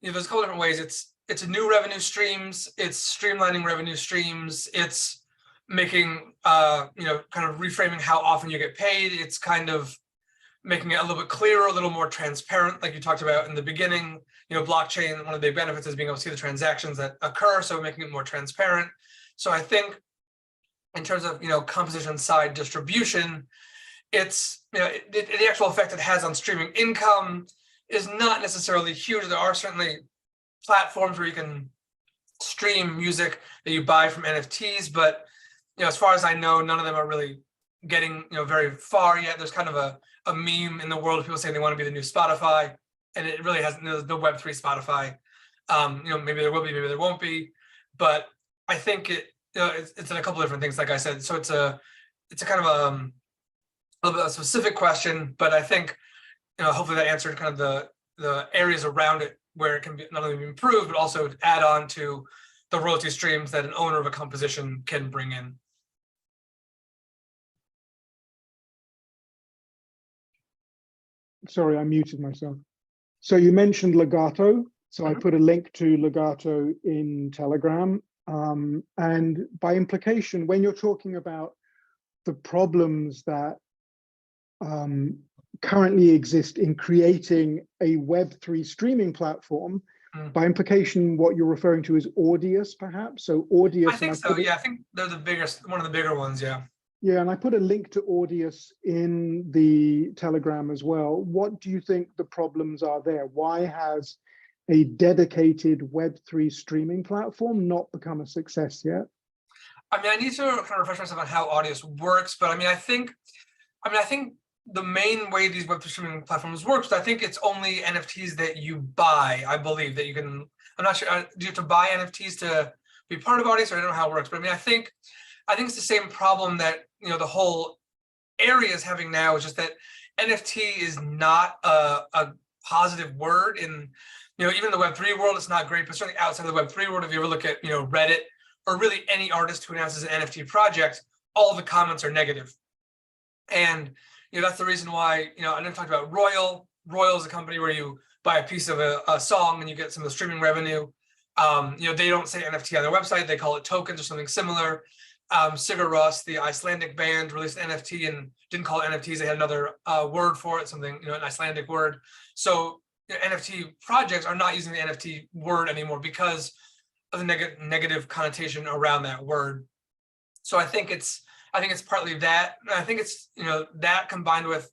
you know, there's a couple different ways. It's a new revenue streams, it's streamlining revenue streams, it's making, you know, kind of reframing how often you get paid. It's kind of making it a little bit clearer, a little more transparent, like you talked about in the beginning. You know, blockchain, one of the big benefits is being able to see the transactions that occur, so making it more transparent. So I think in terms of, you know, composition side distribution, it's, you know, the actual effect it has on streaming income is not necessarily huge. There are certainly platforms where you can stream music that you buy from NFTs, but, you know, as far as I know, none of them are really getting, you know, very far yet. There's kind of a meme in the world of people saying they want to be the new Spotify, and it really hasn't. There's no Web3 Spotify. You know, maybe there will be, maybe there won't be, but I think it, you know, it's in a couple of different things, like I said. So it's a kind of a little bit of a specific question, but I think, you know, hopefully that answered kind of the areas around it where it can be not only be improved, but also add on to the royalty streams that an owner of a composition can bring in. Sorry, I muted myself. So you mentioned Legato. So I put a link to Legato in Telegram. And by implication, when you're talking about the problems that currently exist in creating a Web3 streaming platform, by implication, what you're referring to is Audius, perhaps? So Audius. I think so, yeah. I think they're the biggest, one of the bigger ones, yeah. Yeah, and I put a link to Audius in the Telegram as well. What do you think the problems are there? Why has a dedicated Web3 streaming platform not become a success yet? I mean, I need to kind of refresh myself on how Audius works, but I think the main way these Web3 streaming platforms works, I think it's only NFTs that you buy. I believe that you can, I'm not sure, do you have to buy NFTs to be part of Audius, or I don't know how it works, but I mean, I think it's the same problem that, you know, the whole area is having now, is just that NFT is not a positive word in, you know, even the Web3 world. It's not great, but certainly outside of the Web3 world, if you ever look at, you know, Reddit or really any artist who announces an NFT project, all the comments are negative. And, you know, that's the reason why, you know, I never talked about Royal. Royal is a company where you buy a piece of a song and you get some of the streaming revenue. You know, they don't say NFT on their website, they call it tokens or something similar. Sigur Rós, the Icelandic band, released an NFT and didn't call it NFTs. They had another word for it, something, an Icelandic word. So NFT projects are not using the NFT word anymore because of the negative connotation around that word. So I think it's partly that. And I think it's, that combined with,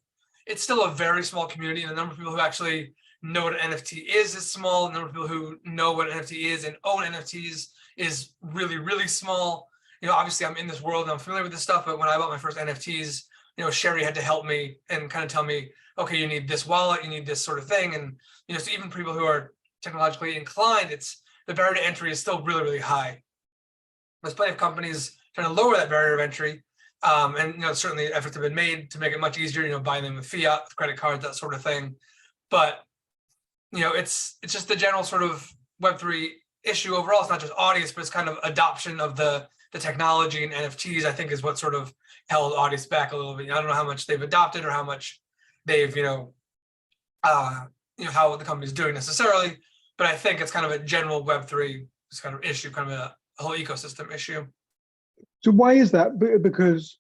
it's still a very small community, and the number of people who actually know what an NFT is small. The number of people who know what an NFT is and own NFTs is really, really small. Obviously I'm in this world and I'm familiar with this stuff, but when I bought my first NFTs, Sherry had to help me and kind of tell me, okay, you need this wallet, you need this sort of thing. And, so even people who are technologically inclined, the barrier to entry is still really, really high. There's plenty of companies trying to lower that barrier of entry. And, certainly efforts have been made to make it much easier, buying them with fiat, with credit cards, that sort of thing. But, it's just the general sort of Web3 issue overall. It's not just audience, but it's kind of adoption of the technology and NFTs, I think, is what sort of held audience back a little bit. I don't know how much they've adopted or how much they've, how the company's doing necessarily, but I think it's kind of a general Web3 kind of issue, kind of a whole ecosystem issue. So why is that? Because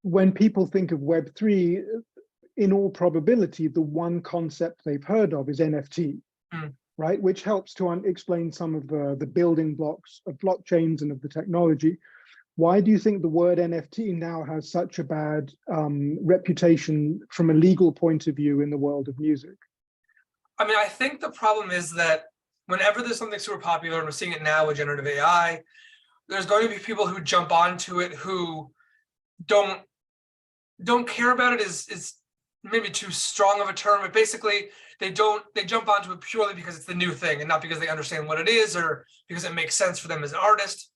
when people think of Web3, in all probability, the one concept they've heard of is NFT, right? Which helps to explain some of the building blocks of blockchains and of the technology. Why do you think the word NFT now has such a bad reputation from a legal point of view in the world of music? I mean, I think the problem is that whenever there's something super popular, and we're seeing it now with generative AI, there's going to be people who jump onto it who don't care about it is maybe too strong of a term, but basically they jump onto it purely because it's the new thing and not because they understand what it is or because it makes sense for them as an artist.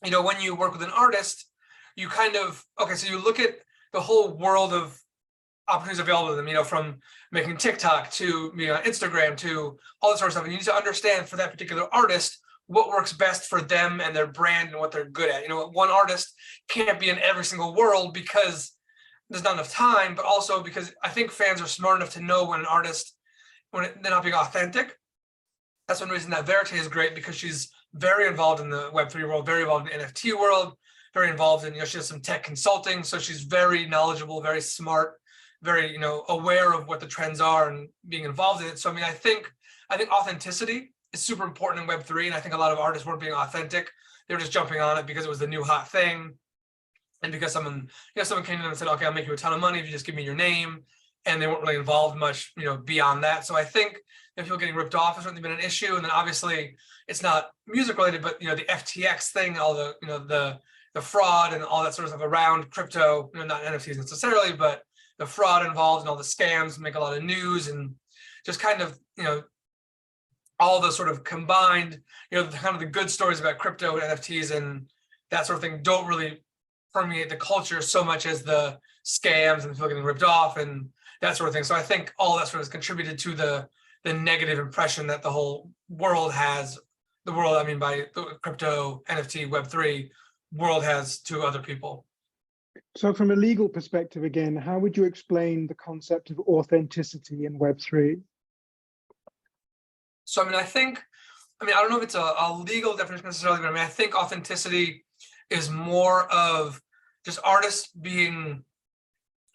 When you work with an artist, you kind of, so you look at the whole world of opportunities available to them, from making TikTok to Instagram to all that sort of stuff. And you need to understand for that particular artist what works best for them and their brand and what they're good at. One artist can't be in every single world because there's not enough time, but also because I think fans are smart enough to know when an artist, they're not being authentic. That's one reason that Verite is great, because she's very involved in the Web3 world, very involved in the NFT world, very involved in, she has some tech consulting. So she's very knowledgeable, very smart, very, aware of what the trends are and being involved in it. So, I think authenticity is super important in Web3. And I think a lot of artists weren't being authentic. They were just jumping on it because it was the new hot thing. And because someone came to them and said, okay, I'll make you a ton of money if you just give me your name. And they weren't really involved much, beyond that. So I think if people getting ripped off has certainly been an issue. And then obviously it's not music related, but, the FTX thing, all the, the fraud and all that sort of stuff around crypto, not NFTs necessarily, but the fraud involved and all the scams make a lot of news, and just kind of, all the sort of combined, kind of the good stories about crypto and NFTs and that sort of thing don't really permeate the culture so much as the scams and people getting ripped off and that sort of thing. So I think all that sort of has contributed to the negative impression that the whole world has, the world, I mean, by the crypto, NFT, Web3 world has to other people. So from a legal perspective, again, how would you explain the concept of authenticity in Web3? So, I don't know if it's a legal definition necessarily, but I think authenticity is more of just artists being,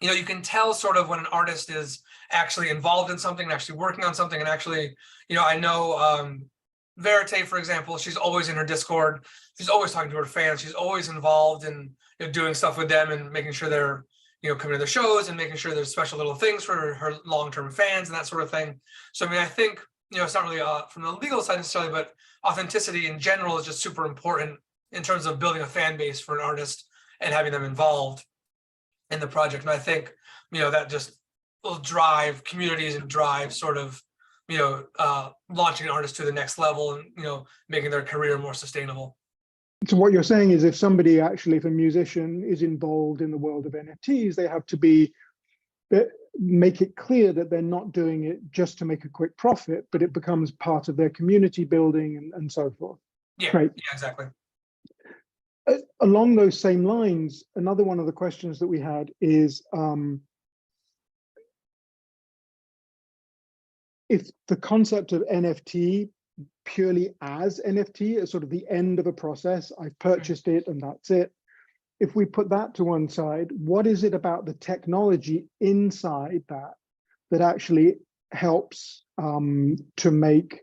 you can tell sort of when an artist is actually involved in something and actually working on something and actually, I know Verite, for example, she's always in her Discord. She's always talking to her fans. She's always involved in doing stuff with them and making sure they're, coming to their shows and making sure there's special little things for her long-term fans and that sort of thing. So, I think, it's not really from the legal side necessarily, but authenticity in general is just super important in terms of building a fan base for an artist and having them involved in the project. And I think, that just will drive communities and drive sort of, launching an artist to the next level and, making their career more sustainable. So what you're saying is if somebody actually, if a musician is involved in the world of NFTs, they have to make it clear that they're not doing it just to make a quick profit, but it becomes part of their community building and so forth. Yeah, Great. Yeah, exactly. Along those same lines, another one of the questions that we had is if the concept of NFT purely as NFT as sort of the end of a process, I've purchased it and that's it, if we put that to one side, what is it about the technology inside that actually helps to make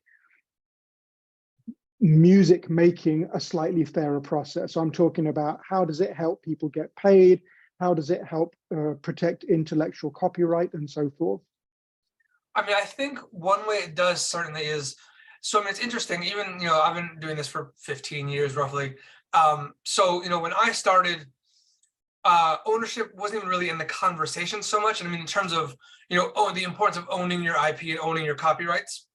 music making a slightly fairer process? So I'm talking about, how does it help people get paid? How does it help protect intellectual copyright and so forth? I mean, I think one way it does certainly is, so I mean, it's interesting, even, I've been doing this for 15 years roughly. So, when I started, ownership wasn't even really in the conversation so much. And I mean, in terms of, the importance of owning your IP and owning your copyrights.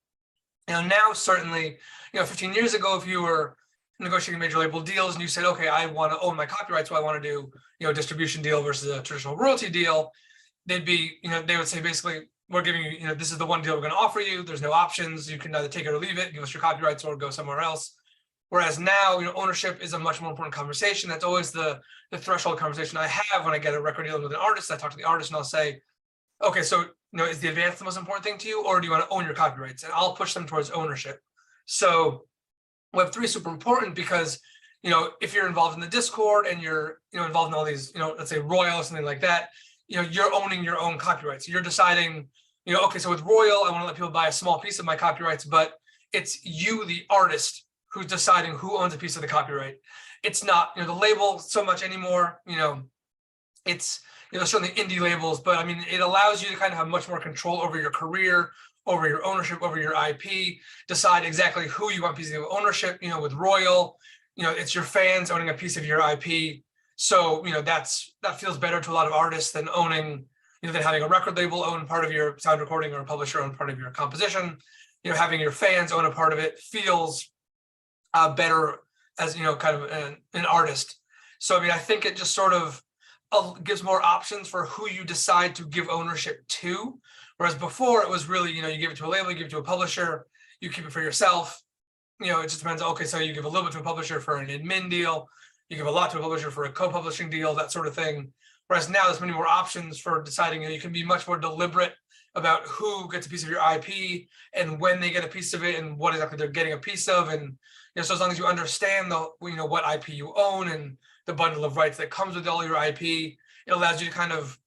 Now certainly, 15 years ago, if you were negotiating major label deals and you said, okay, I want to own my copyrights, so I want to do, a distribution deal versus a traditional royalty deal, they'd be, they would say, basically, we're giving you, this is the one deal we're going to offer you. There's no options. You can either take it or leave it, give us your copyrights, or go somewhere else. Whereas now, ownership is a much more important conversation. That's always the threshold conversation I have when I get a record deal with an artist. I talk to the artist and I'll say, okay, so, is the advance the most important thing to you, or do you want to own your copyrights? And I'll push them towards ownership. So Web3 is super important because, if you're involved in the Discord and you're, involved in all these, let's say Royal or something like that, you're owning your own copyrights. You're deciding, okay, so with Royal, I want to let people buy a small piece of my copyrights, but it's you, the artist, who's deciding who owns a piece of the copyright. It's not, the label so much anymore. It's, certainly indie labels, but I mean, it allows you to kind of have much more control over your career, over your ownership, over your IP, decide exactly who you want pieces of ownership. With Royal, it's your fans owning a piece of your IP. So, that feels better to a lot of artists than owning, than having a record label own part of your sound recording or a publisher own part of your composition. Having your fans own a part of it feels better as, kind of an artist. So, I mean, I think it just sort of gives more options for who you decide to give ownership to. Whereas before it was really, you give it to a label, you give it to a publisher, you keep it for yourself. It just depends. Okay, so you give a little bit to a publisher for an admin deal, you give a lot to a publisher for a co-publishing deal, that sort of thing. Whereas now there's many more options for deciding. You can be much more deliberate about who gets a piece of your IP and when they get a piece of it and what exactly they're getting a piece of. And so as long as you understand the what IP you own and the bundle of rights that comes with all your IP, it allows you to kind of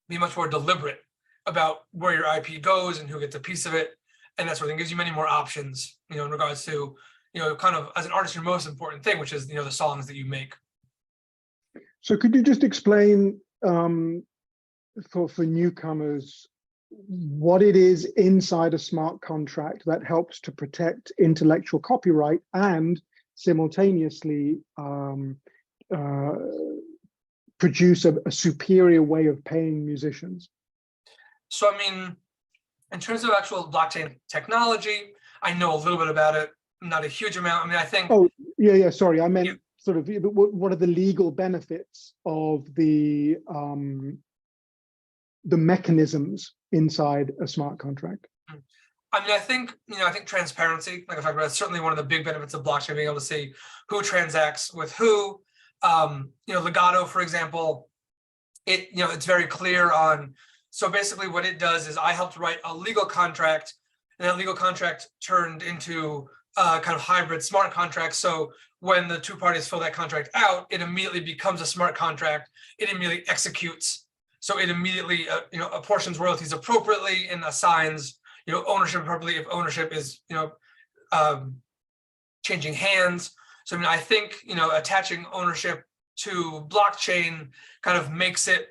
be much more deliberate about where your IP goes and who gets a piece of it. And that sort of thing gives you many more options, in regards to, kind of as an artist, your most important thing, which is, the songs that you make. So could you just explain for newcomers what it is inside a smart contract that helps to protect intellectual copyright and simultaneously produce a superior way of paying musicians? So, I mean, in terms of actual blockchain technology, I know a little bit about it, not a huge amount. I mean, I think. Oh, yeah. Sorry, I meant sort of what are the legal benefits of the mechanisms inside a smart contract? I mean, I think, I think transparency, like I talked about, is certainly one of the big benefits of blockchain, being able to see who transacts with who. Legato, for example, it's very clear on. So basically what it does is I helped write a legal contract, and that legal contract turned into kind of hybrid smart contract. So when the two parties fill that contract out, it immediately becomes a smart contract. It immediately executes. So it immediately, apportions royalties appropriately and assigns, ownership appropriately if ownership is, changing hands. So, I mean, I think, attaching ownership to blockchain kind of makes it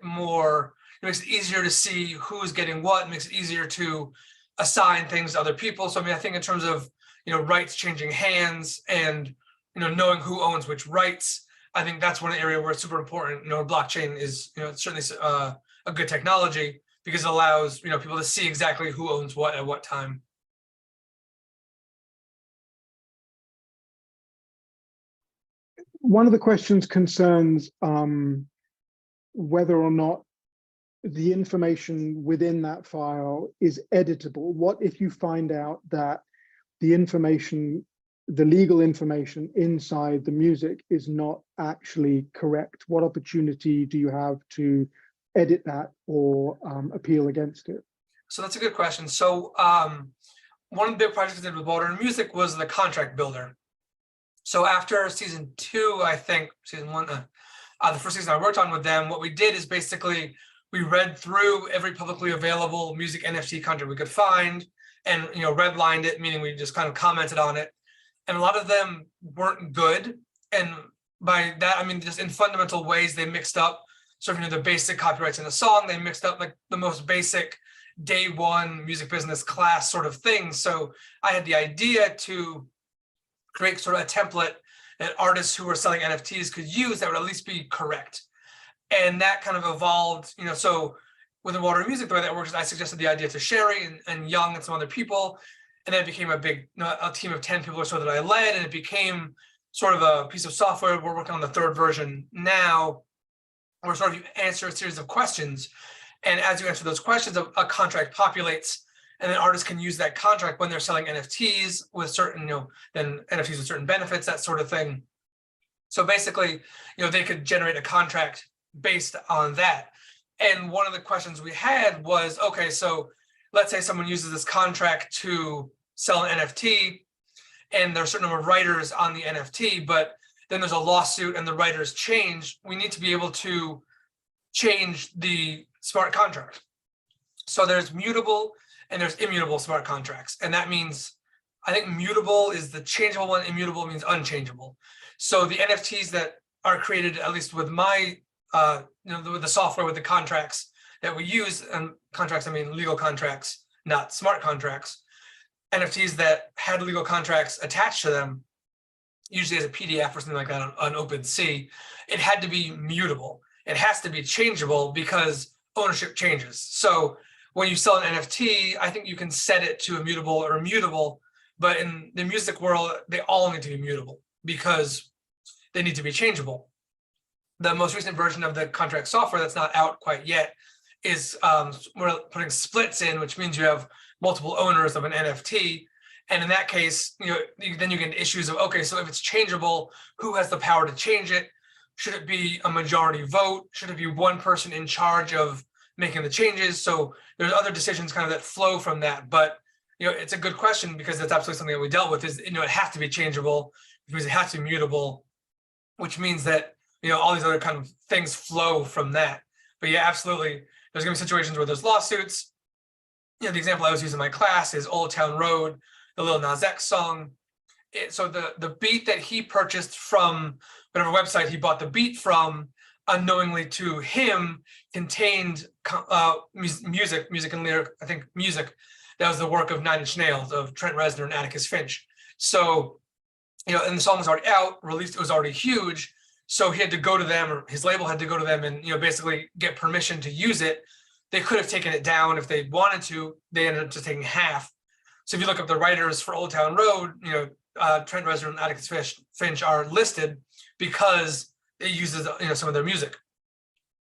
easier to see who's getting what, makes it easier to assign things to other people. So, I mean, I think in terms of, rights changing hands and, knowing who owns which rights, I think that's one area where it's super important. Blockchain is, it's certainly a good technology because it allows, people to see exactly who owns what at what time. One of the questions concerns whether or not the information within that file is editable. What if you find out that the information, the legal information inside the music is not actually correct? What opportunity do you have to edit that or appeal against it? So that's a good question. So one of the big projects I did with Botero Music was the contract builder. So after season 2, I think season 1, the first season I worked on with them, what we did is basically we read through every publicly available music NFT content we could find, and redlined it, meaning we just kind of commented on it. And a lot of them weren't good. And by that, I mean, just in fundamental ways, they mixed up sort of the basic copyrights in a song. They mixed up like the most basic day one music business class sort of things. So I had the idea to create sort of a template that artists who were selling NFTs could use that would at least be correct. And that kind of evolved, so with the Water Music, the way that works is I suggested the idea to Sherry and Young and some other people. And then it became a big, a team of 10 people or so that I led, and it became sort of a piece of software. We're working on the third version now, where sort of you answer a series of questions. And as you answer those questions, a contract populates, and then artists can use that contract when they're selling NFTs with certain, then NFTs with certain benefits, that sort of thing. So basically, they could generate a contract based on that. And one of the questions we had was, okay, so let's say someone uses this contract to sell an NFT, and there's a certain number of writers on the NFT, but then there's a lawsuit and the writers change. We need to be able to change the smart contract. So there's mutable and there's immutable smart contracts. And that means, I think mutable is the changeable one, immutable means unchangeable. So the NFTs that are created, at least with my, with the software, with the contracts that we use, and contracts, I mean legal contracts, not smart contracts, NFTs that had legal contracts attached to them, usually as a PDF or something like that on OpenSea, it had to be mutable. It has to be changeable because ownership changes. So when you sell an NFT, I think you can set it to immutable or immutable, but in the music world, they all need to be mutable because they need to be changeable. The most recent version of the contract software that's not out quite yet is we're putting splits in, which means you have multiple owners of an NFT. And in that case, then you get issues of, okay, so if it's changeable, who has the power to change it? Should it be a majority vote? Should it be one person in charge of making the changes? So there's other decisions kind of that flow from that. But it's a good question, because that's absolutely something that we dealt with. Is it has to be changeable because it has to be mutable, which means that all these other kind of things flow from that. But yeah, absolutely, there's going to be situations where there's lawsuits. The example I was using in my class is Old Town Road, the Lil Nas X song. So the beat that he purchased from whatever website he bought the beat from, unknowingly to him, contained music and lyric, I think music, that was the work of 9 Inch Nails, of Trent Reznor and Atticus Finch. So, and the song was already out, released, it was already huge. So he had to go to them, or his label had to go to them and, basically get permission to use it. They could have taken it down if they wanted to. They ended up just taking half. So if you look up the writers for Old Town Road, Trent Reznor and Atticus Finch are listed because it uses, some of their music.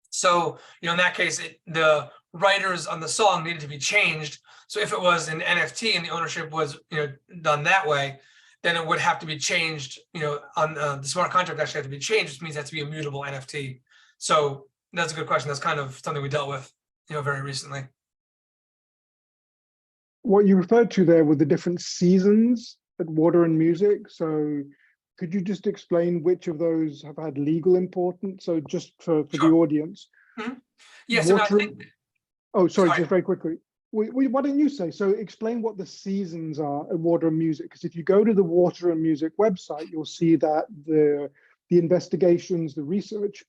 So, in that case, the writers on the song needed to be changed. So if it was an NFT and the ownership was, done that way, then it would have to be changed, on the smart contract actually had to be changed, which means it has to be a mutable NFT. So that's a good question. That's kind of something we dealt with, very recently. What you referred to there were the different seasons at Water and Music. So could you just explain which of those have had legal importance? So just for the audience. Mm-hmm. Yes. Yeah, so I think... Oh, sorry, just very quickly. Why don't you say, so explain what the seasons are at Water and Music, because if you go to the Water and Music website, you'll see that the investigations, the research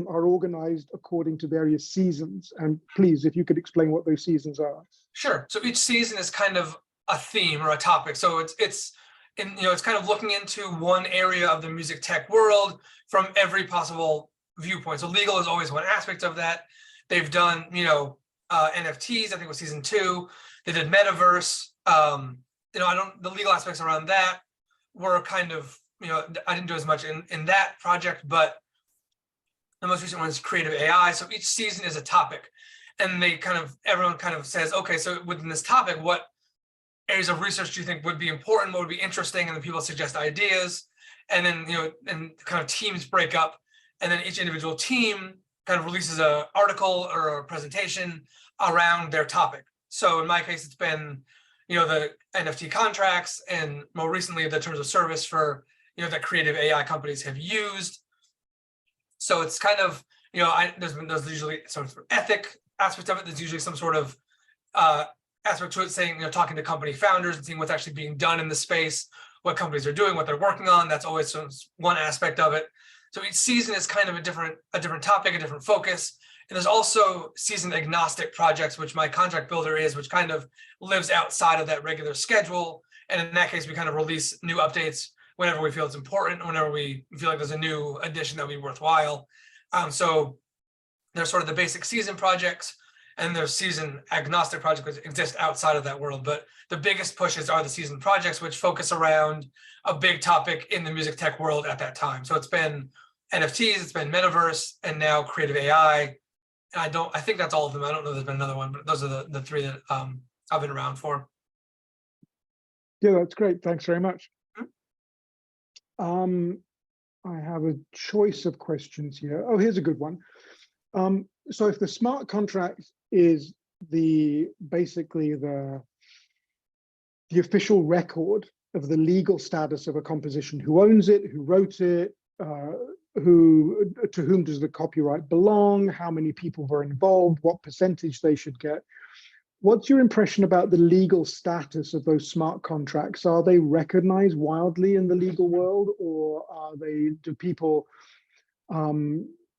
are organized according to various seasons. And please, if you could explain what those seasons are. Sure. So each season is kind of a theme or a topic. So it's kind of looking into one area of the music tech world from every possible viewpoint. So legal is always one aspect of that. They've done, NFTs, I think it was season 2. They did metaverse. The legal aspects around that were kind of, I didn't do as much in that project, but the most recent one is creative AI. So each season is a topic, and everyone kind of says, okay, so within this topic, what areas of research do you think would be important? What would be interesting? And then people suggest ideas, and then, and kind of teams break up, and then each individual team kind of releases an article or a presentation around their topic. So in my case, it's been, the NFT contracts, and more recently, the terms of service for, that creative AI companies have used. So it's kind of, there's usually some sort of ethic aspect of it. There's usually some sort of aspect to it, saying, talking to company founders and seeing what's actually being done in the space, what companies are doing, what they're working on. That's always one aspect of it. So each season is kind of a different topic, a different focus. And there's also season agnostic projects, which my contract builder is, which kind of lives outside of that regular schedule. And in that case, we kind of release new updates whenever we feel it's important, whenever we feel like there's a new addition that would be worthwhile. So there's sort of the basic season projects, and there's season agnostic projects which exist outside of that world. But the biggest pushes are the season projects, which focus around a big topic in the music tech world at that time. So it's been NFTs, it's been metaverse, and now creative AI. And I think that's all of them. I don't know if there's been another one, but those are the three that I've been around for. Yeah, that's great. Thanks very much. I have a choice of questions here. Oh, here's a good one. So if the smart contract is basically the official record of the legal status of a composition, who owns it, who wrote it, to whom does the copyright belong, how many people were involved, what percentage they should get. What's your impression about the legal status of those smart contracts? Are they recognized wildly in the legal world, or do people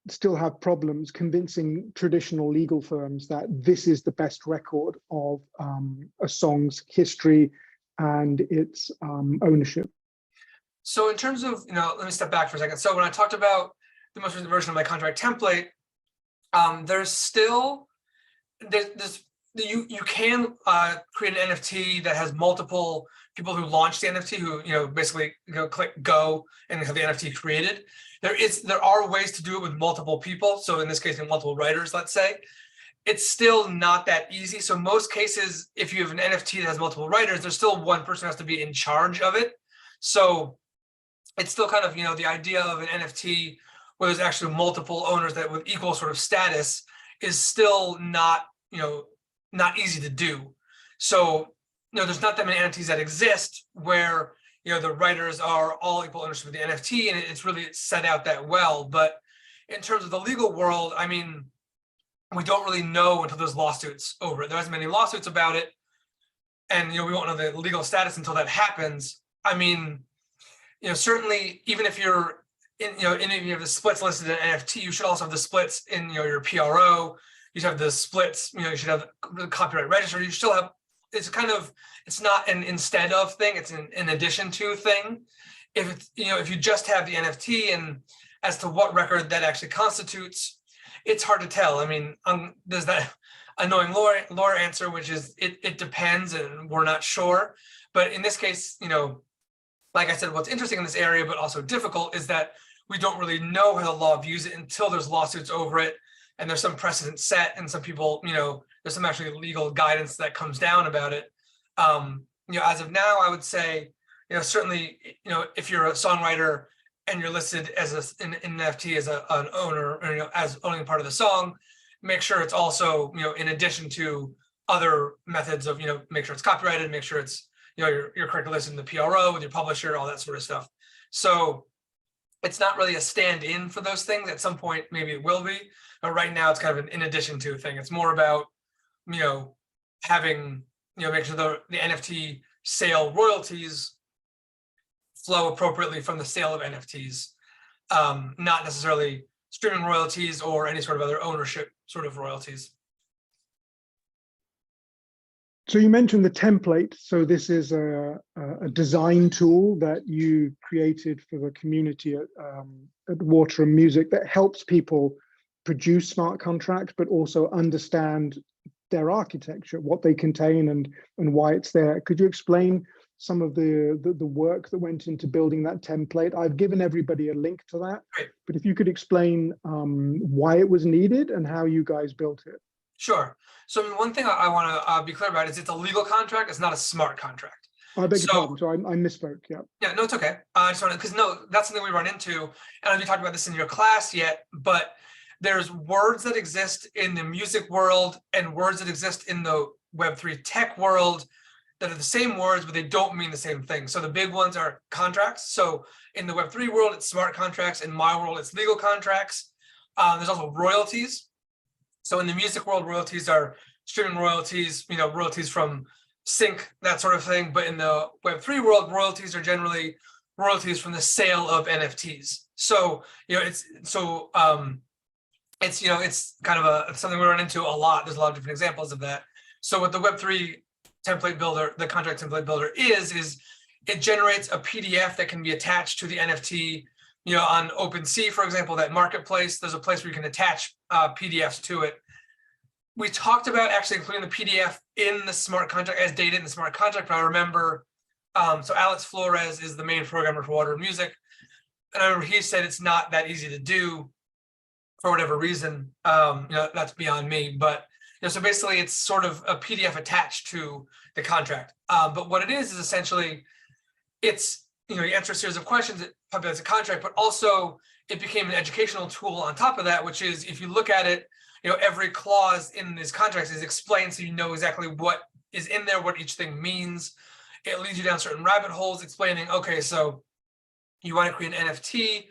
still have problems convincing traditional legal firms that this is the best record of a song's history and its ownership? So in terms of, let me step back for a second. So when I talked about the most recent version of my contract template, there's still, you can create an NFT that has multiple people who launch the NFT, who basically click go and have the NFT created. There are ways to do it with multiple people. So in this case, multiple writers, let's say. It's still not that easy. So most cases, if you have an NFT that has multiple writers, there's still one person who has to be in charge of it. So it's still kind of, the idea of an NFT where there's actually multiple owners that with equal sort of status is still not, not easy to do. So, there's not that many NFTs that exist where, the writers are all equal ownership of the NFT, and it's really set out that well. But in terms of the legal world, I mean, we don't really know until there's lawsuits over it. There hasn't many lawsuits about it. And, we won't know the legal status until that happens. I mean, certainly, even if you're in, if you have the splits listed in NFT, you should also have the splits in, your PRO. You should have the splits, you should have the copyright register. You still have, it's not an instead of thing, it's an in addition to thing. If it's, if you just have the NFT and as to what record that actually constitutes, it's hard to tell. I mean, there's that annoying lawyer answer, which is it depends and we're not sure. But in this case, like I said, what's interesting in this area, but also difficult, is that we don't really know how the law views it until there's lawsuits over it. And there's some precedent set, and some people, there's some actually legal guidance that comes down about it. As of now, I would say, certainly, if you're a songwriter and you're listed as an NFT as an owner, or, as owning part of the song, make sure it's also, in addition to other methods of, make sure it's copyrighted, make sure it's, you're correctly listed in the PRO with your publisher, all that sort of stuff. So it's not really a stand-in for those things. At some point, maybe it will be, but right now it's kind of an in addition to thing. It's more about, having, make sure the NFT sale royalties flow appropriately from the sale of NFTs, not necessarily streaming royalties or any sort of other ownership sort of royalties. So you mentioned the template. So this is a design tool that you created for the community at Water and Music that helps people produce smart contracts, but also understand their architecture, what they contain and why it's there. Could you explain some of the work that went into building that template? I've given everybody a link to that, but if you could explain why it was needed and how you guys built it. Sure. So one thing I want to be clear about is it's a legal contract. It's not a smart contract. I beg your pardon. So I misspoke. Yeah. Yeah. No, it's okay. I just want to, because no, that's something we run into. And I don't know if you talked about this in your class yet, but there's words that exist in the music world and words that exist in the Web3 tech world that are the same words, but they don't mean the same thing. So the big ones are contracts. So in the Web3 world, it's smart contracts. In my world, it's legal contracts. There's also royalties. So in the music world, royalties are streaming royalties, royalties from sync, that sort of thing. But in the Web3 world, royalties are generally royalties from the sale of NFTs. So, it's kind of something we run into a lot. There's a lot of different examples of that. So what the Web3 template builder, the contract template builder is it generates a PDF that can be attached to the NFT, on OpenSea, for example, that marketplace. There's a place where you can attach PDFs to it. We talked about actually including the PDF in the smart contract as data in the smart contract, but I remember, so Alex Flores is the main programmer for Water and Music. And I remember he said it's not that easy to do for whatever reason. That's beyond me, but so basically it's sort of a PDF attached to the contract. But what it is essentially, it's, you answer a series of questions, it populates a contract, but also it became an educational tool on top of that, which is, if you look at it, every clause in these contracts is explained so you know exactly what is in there, what each thing means. It leads you down certain rabbit holes explaining, okay, so you want to create an NFT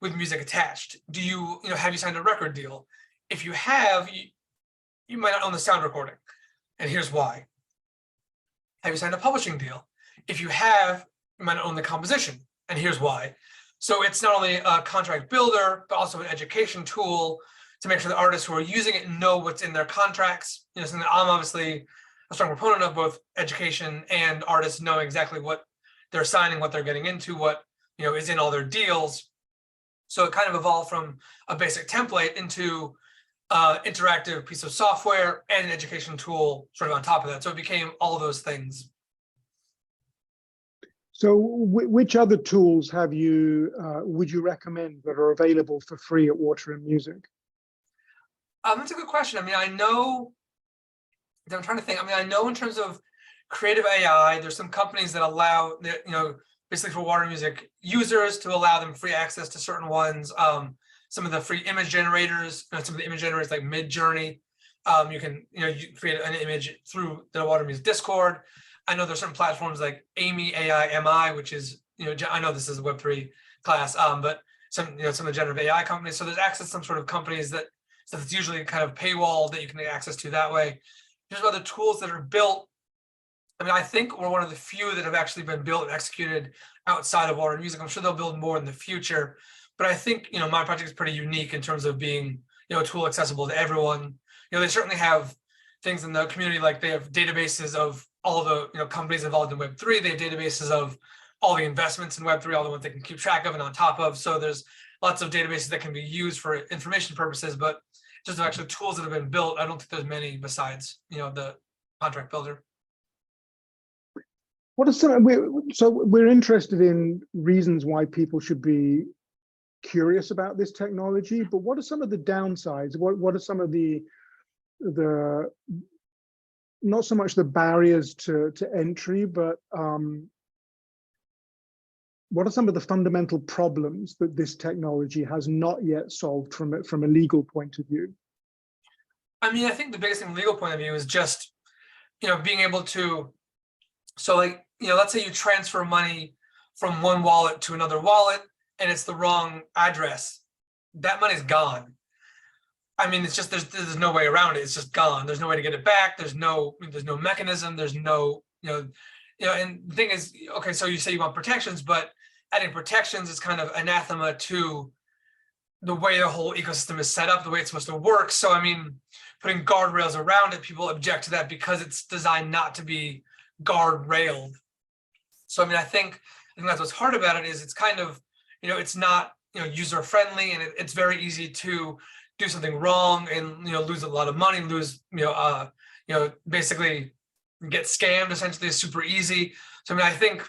with music attached. Do you, have you signed a record deal? If you have, you might not own the sound recording, and here's why. Have you signed a publishing deal? If you have, you might not own the composition, and here's why. So it's not only a contract builder, but also an education tool to make sure the artists who are using it know what's in their contracts. Something that I'm obviously a strong proponent of, both education and artists knowing exactly what they're signing, what they're getting into, what is in all their deals. So it kind of evolved from a basic template into interactive piece of software and an education tool sort of on top of that. So it became all those things. So which other tools have you, would you recommend that are available for free at Water and Music? That's a good question. I mean, I know, I'm trying to think. I mean, I know in terms of creative AI, there's some companies that allow, basically for Water and Music users to allow them free access to certain ones. Some of the free image generators, some of the image generators like Midjourney, you can, you create an image through the Water and Music Discord. I know there's certain platforms like Amy AI MI, which is, I know this is a Web3 class, but some of the generative AI companies. So there's access to some sort of companies that, so it's usually kind of paywall that you can get access to that way. There's other tools that are built. I mean, I think we're one of the few that have actually been built and executed outside of Water and Music. I'm sure they'll build more in the future, but I think, my project is pretty unique in terms of being, a tool accessible to everyone. They certainly have things in the community, like they have databases of all the, companies involved in Web3. They have databases of all the investments in Web3, all the ones they can keep track of and on top of. So there's lots of databases that can be used for information purposes, but just the actual tools that have been built, I don't think there's many besides, the contract builder. What are some, so we're interested in reasons why people should be curious about this technology, but what are some of the downsides? What are some of the not so much the barriers to entry, but what are some of the fundamental problems that this technology has not yet solved from a legal point of view? I mean, I think the biggest thing from a legal point of view is just, being able to, so like, let's say you transfer money from one wallet to another wallet and it's the wrong address, that money's gone. I mean, it's just, there's no way around it. It's just gone. There's no way to get it back. There's no mechanism. There's no, and the thing is, okay, so you say you want protections, but adding protections is kind of anathema to the way the whole ecosystem is set up, the way it's supposed to work. So, I mean, putting guardrails around it, people object to that because it's designed not to be guardrailed. So, I mean, I think that's what's hard about it is it's kind of, it's not, user friendly, and it's very easy to do something wrong and, lose a lot of money, lose, basically get scammed essentially is super easy. So, I mean, I think,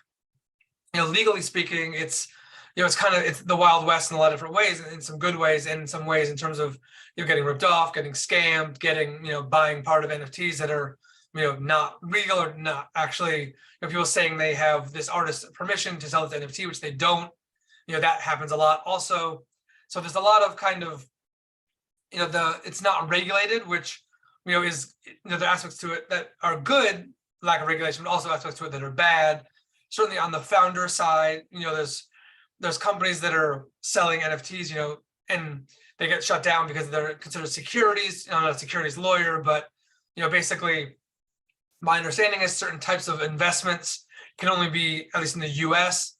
legally speaking, it's, it's kind of, it's the Wild West in a lot of different ways, in some good ways and in some ways in terms of, getting ripped off, getting scammed, getting, buying part of NFTs that are, not real or not actually, people saying they have this artist's permission to sell this NFT, which they don't, that happens a lot also. So there's a lot of kind of, it's not regulated, which, is, there are aspects to it that are good, lack of regulation, but also aspects to it that are bad. Certainly on the founder side, there's companies that are selling NFTs, and they get shut down because they're considered securities. I'm not a securities lawyer, but basically, my understanding is certain types of investments can only be, at least in the U.S.,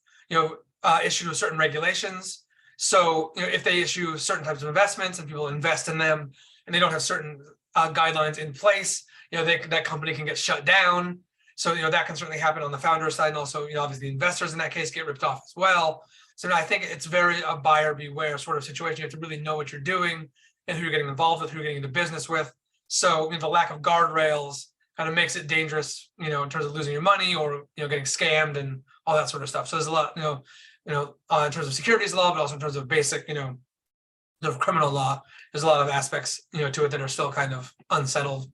issued with certain regulations. So, if they issue certain types of investments and people invest in them, and they don't have certain guidelines in place, that company can get shut down. So, that can certainly happen on the founder side, and also, obviously, the investors in that case get ripped off as well. So, I think it's very a buyer beware sort of situation. You have to really know what you're doing and who you're getting involved with, who you're getting into business with. So, the lack of guardrails kind of makes it dangerous, in terms of losing your money or getting scammed and all that sort of stuff. So, there's a lot, in terms of securities law, but also in terms of basic, the criminal law. There's a lot of aspects, to it that are still kind of unsettled.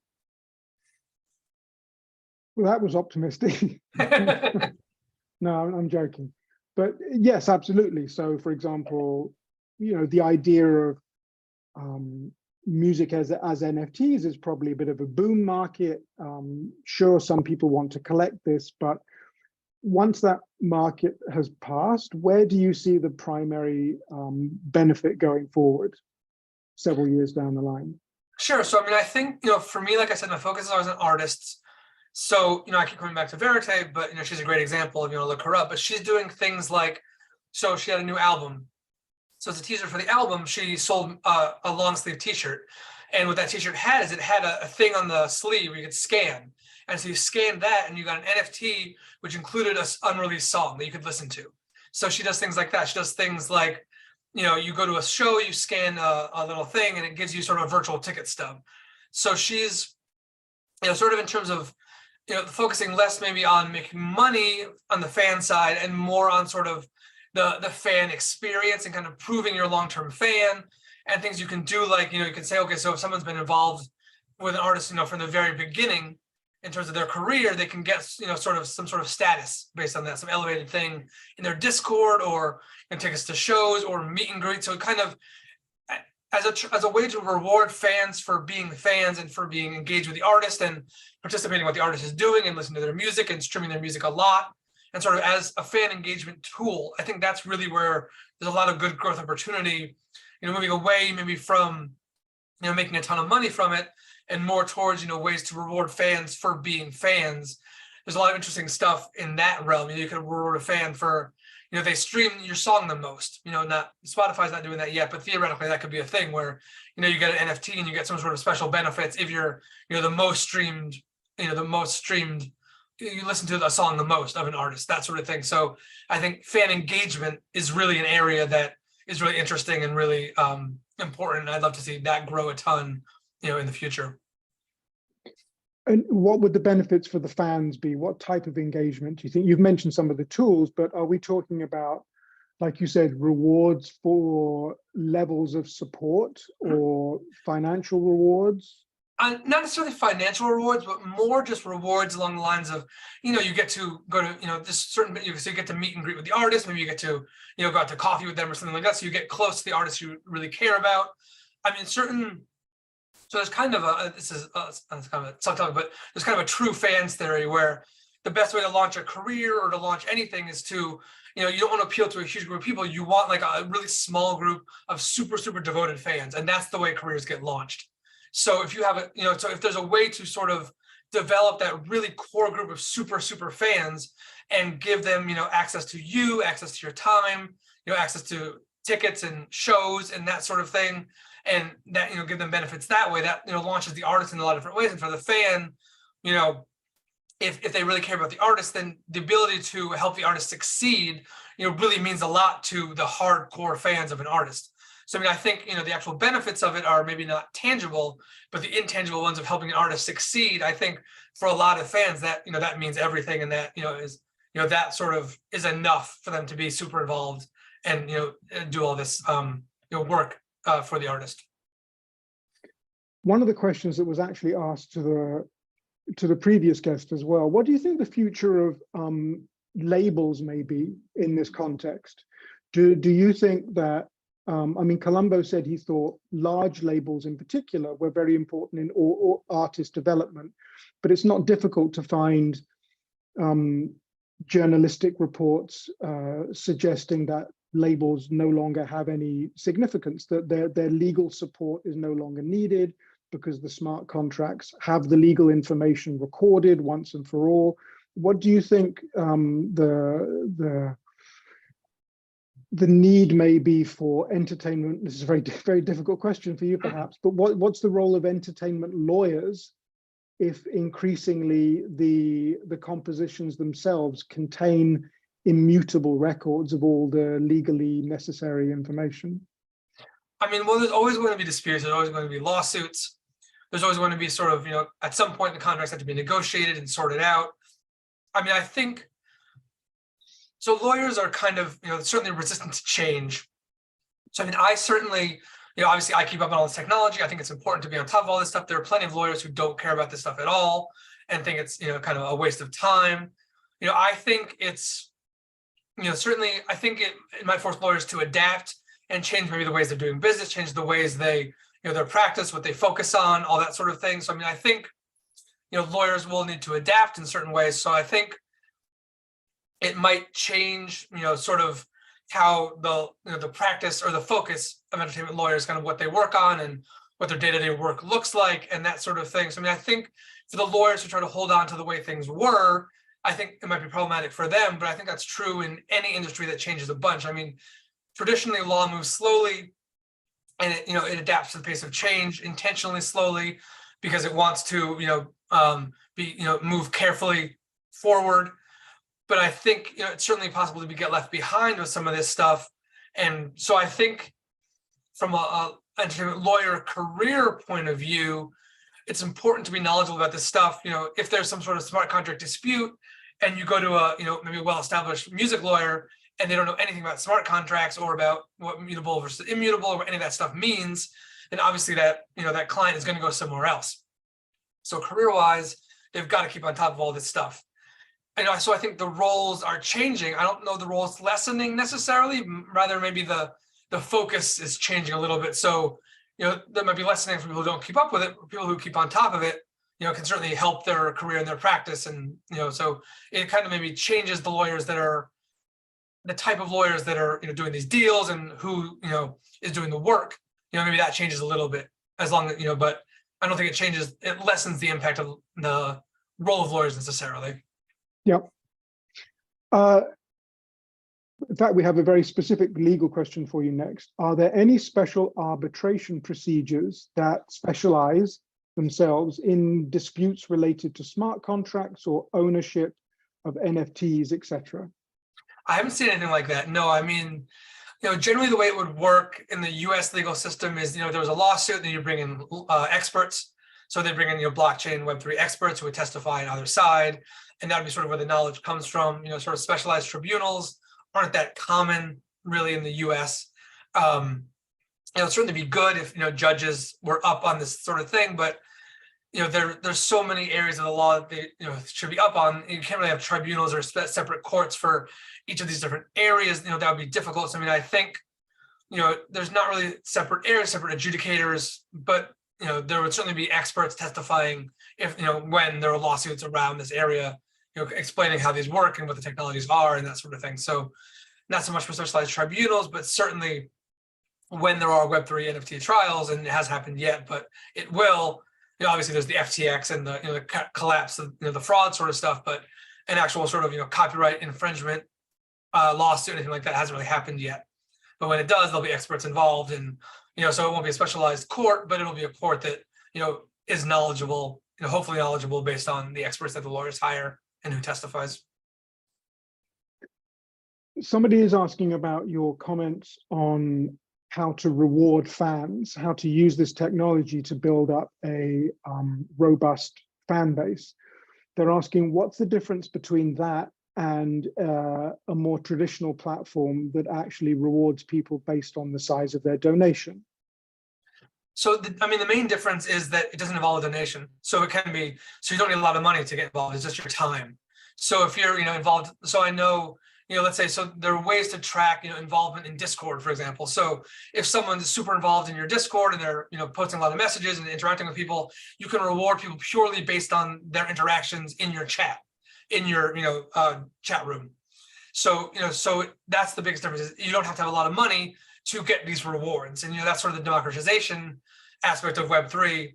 Well, that was optimistic. No, I'm joking. But yes, absolutely. So, for example, the idea of music as NFTs is probably a bit of a boom market. Sure, some people want to collect this, but once that market has passed, where do you see the primary benefit going forward several years down the line? Sure. So, I think, for me, like I said, my focus is always on artists. So, I keep coming back to Verite, but, she's a great example if you want to look her up. But she's doing things like, so she had a new album. So as a teaser for the album, she sold a long sleeve t-shirt. And what that t-shirt had is it had a thing on the sleeve where you could scan. And so you scanned that and you got an NFT, which included an unreleased song that you could listen to. So she does things like that. She does things like, you go to a show, you scan a little thing and it gives you sort of a virtual ticket stub. So she's, sort of in terms of, focusing less maybe on making money on the fan side and more on sort of the fan experience and kind of proving you're a long-term fan and things you can do, like, you can say, okay, so if someone's been involved with an artist, from the very beginning in terms of their career, they can get, sort of some sort of status based on that, some elevated thing in their Discord or tickets to shows or meet and greet. So it kind of, as a way to reward fans for being fans and for being engaged with the artist and participating in what the artist is doing and listening to their music and streaming their music a lot. And sort of as a fan engagement tool, I think that's really where there's a lot of good growth opportunity, moving away maybe from, making a ton of money from it and more towards, ways to reward fans for being fans. There's a lot of interesting stuff in that realm. You could reward a fan for, they stream your song the most, not Spotify's not doing that yet, but theoretically that could be a thing where, you get an NFT and you get some sort of special benefits if you're, the most streamed, you listen to a song the most of an artist, that sort of thing. So I think fan engagement is really an area that is really interesting and really important. I'd love to see that grow a ton, in the future. And what would the benefits for the fans be? What type of engagement do you think? You've mentioned some of the tools, but are we talking about, like you said, rewards for levels of support or financial rewards? Not necessarily financial rewards, but more just rewards along the lines of, you get to go to, just certain, so you get to meet and greet with the artist. Maybe you get to, go out to coffee with them or something like that. So you get close to the artist you really care about. So there's kind of this is kind of a subtopic, but there's kind of a true fans theory where the best way to launch a career or to launch anything is to, you don't want to appeal to a huge group of people. You want like a really small group of super, super devoted fans. And that's the way careers get launched. So if you have so if there's a way to sort of develop that really core group of super, super fans and give them, access to you, access to your time, access to tickets and shows and that sort of thing, and that, give them benefits that way, that, launches the artist in a lot of different ways. And for the fan, if they really care about the artist, then the ability to help the artist succeed, really means a lot to the hardcore fans of an artist. So, I think, the actual benefits of it are maybe not tangible, but the intangible ones of helping an artist succeed, I think for a lot of fans that, that means everything. And that, is, that sort of is enough for them to be super involved and, do all this, work for the artist. One of the questions that was actually asked to the previous guest as well, what do you think the future of labels may be in this context? Do you think that I mean, Colombo said he thought large labels in particular were very important in or artist development, but it's not difficult to find journalistic reports suggesting that labels no longer have any significance, that their legal support is no longer needed because the smart contracts have the legal information recorded once and for all. What do you think the need may be for entertainment? This is a very difficult question for you perhaps, but what's the role of entertainment lawyers if increasingly the compositions themselves contain immutable records of all the legally necessary information? I mean, well, there's always going to be disputes. There's always going to be lawsuits. There's always going to be sort of, at some point the contracts have to be negotiated and sorted out. I mean, I think, so lawyers are kind of, certainly resistant to change. So, I mean, I certainly, obviously I keep up on all this technology. I think it's important to be on top of all this stuff. There are plenty of lawyers who don't care about this stuff at all and think it's, kind of a waste of time. I think it's, certainly I think it might force lawyers to adapt and change maybe the ways they're doing business, change the ways they, their practice, what they focus on, all that sort of thing. So, I mean, I think, lawyers will need to adapt in certain ways. So I think it might change, sort of how the practice or the focus of entertainment lawyers, kind of what they work on and what their day-to-day work looks like and that sort of thing. So, I mean, I think for the lawyers who try to hold on to the way things were, I think it might be problematic for them, but I think that's true in any industry that changes a bunch. I mean, traditionally law moves slowly and it adapts to the pace of change intentionally slowly because it wants to, move carefully forward. But I think, it's certainly possible to get left behind with some of this stuff. And so I think from a entertainment lawyer career point of view, it's important to be knowledgeable about this stuff. If there's some sort of smart contract dispute and you go to a, maybe a well-established music lawyer and they don't know anything about smart contracts or about what mutable versus immutable or what any of that stuff means, then obviously that, that client is going to go somewhere else. So career-wise, they've got to keep on top of all this stuff. So I think the roles are changing. I don't know the roles lessening necessarily, rather maybe the focus is changing a little bit. So, there might be lessening for people who don't keep up with it. People who keep on top of it, can certainly help their career and their practice. And, so it kind of maybe changes the lawyers that are, the type of lawyers that are, doing these deals and who, is doing the work. Maybe that changes a little bit as long as, but I don't think it lessens the impact of the role of lawyers necessarily. Yep. In fact, we have a very specific legal question for you next. Are there any special arbitration procedures that specialize themselves in disputes related to smart contracts or ownership of NFTs, etc.? I haven't seen anything like that. No, I mean, generally the way it would work in the US legal system is, there was a lawsuit, then you bring in experts. So they bring in, blockchain Web3 experts who would testify on either side. And that would be sort of where the knowledge comes from. Sort of specialized tribunals aren't that common really in the US. It would certainly be good if, judges were up on this sort of thing, but, there's so many areas of the law that they, should be up on. You can't really have tribunals or separate courts for each of these different areas. That would be difficult. So, I mean, I think, there's not really separate areas, separate adjudicators, but, there would certainly be experts testifying if, when there are lawsuits around this area, explaining how these work and what the technologies are and that sort of thing. So not so much for specialized tribunals, but certainly when there are Web3 NFT trials, and it hasn't happened yet, but it will, obviously there's the FTX and the, the collapse of, the fraud sort of stuff, but an actual sort of, copyright infringement lawsuit, anything like that hasn't really happened yet. But when it does, there'll be experts involved, and, so it won't be a specialized court, but it'll be a court that, is knowledgeable, hopefully knowledgeable based on the experts that the lawyers hire and who testifies. Somebody is asking about your comments on how to reward fans, how to use this technology to build up a robust fan base. They're asking, what's the difference between that and a more traditional platform that actually rewards people based on the size of their donation? So, the main difference is that it doesn't involve a donation. So it can be, so you don't need a lot of money to get involved. It's just your time. So if you're, involved, so I know, let's say, so there are ways to track, involvement in Discord, for example. So if someone's super involved in your Discord and they're, posting a lot of messages and interacting with people, you can reward people purely based on their interactions in your chat, in your, chat room. So, so that's the biggest difference, is you don't have to have a lot of money to get these rewards. And, that's sort of the democratization aspect of Web3.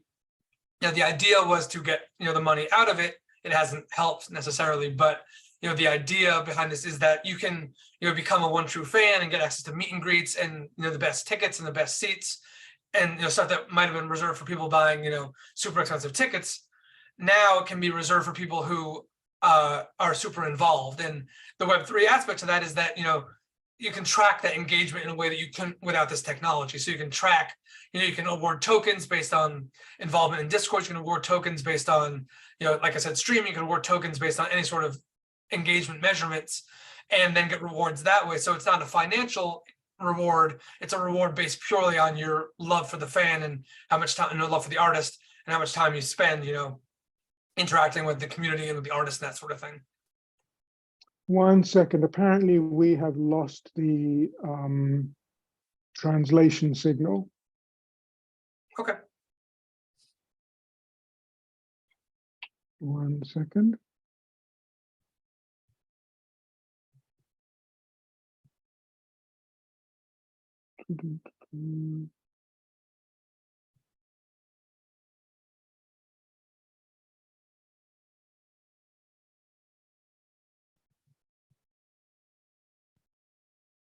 The idea was to get, the money out of it. It hasn't helped necessarily, but the idea behind this is that you can, become a one true fan and get access to meet and greets and, the best tickets and the best seats, and, stuff that might have been reserved for people buying, super expensive tickets. Now it can be reserved for people who are super involved. And the Web3 aspect to that is that, you can track that engagement in a way that you couldn't without this technology. So you can track, you can award tokens based on involvement in Discord. You can award tokens based on, like I said, streaming. You can award tokens based on any sort of engagement measurements, and then get rewards that way. So it's not a financial reward. It's a reward based purely on your love for the fan and how much time, love for the artist, and how much time you spend, interacting with the community and with the artist and that sort of thing. 1 second. Apparently, we have lost the translation signal. Okay. 1 second.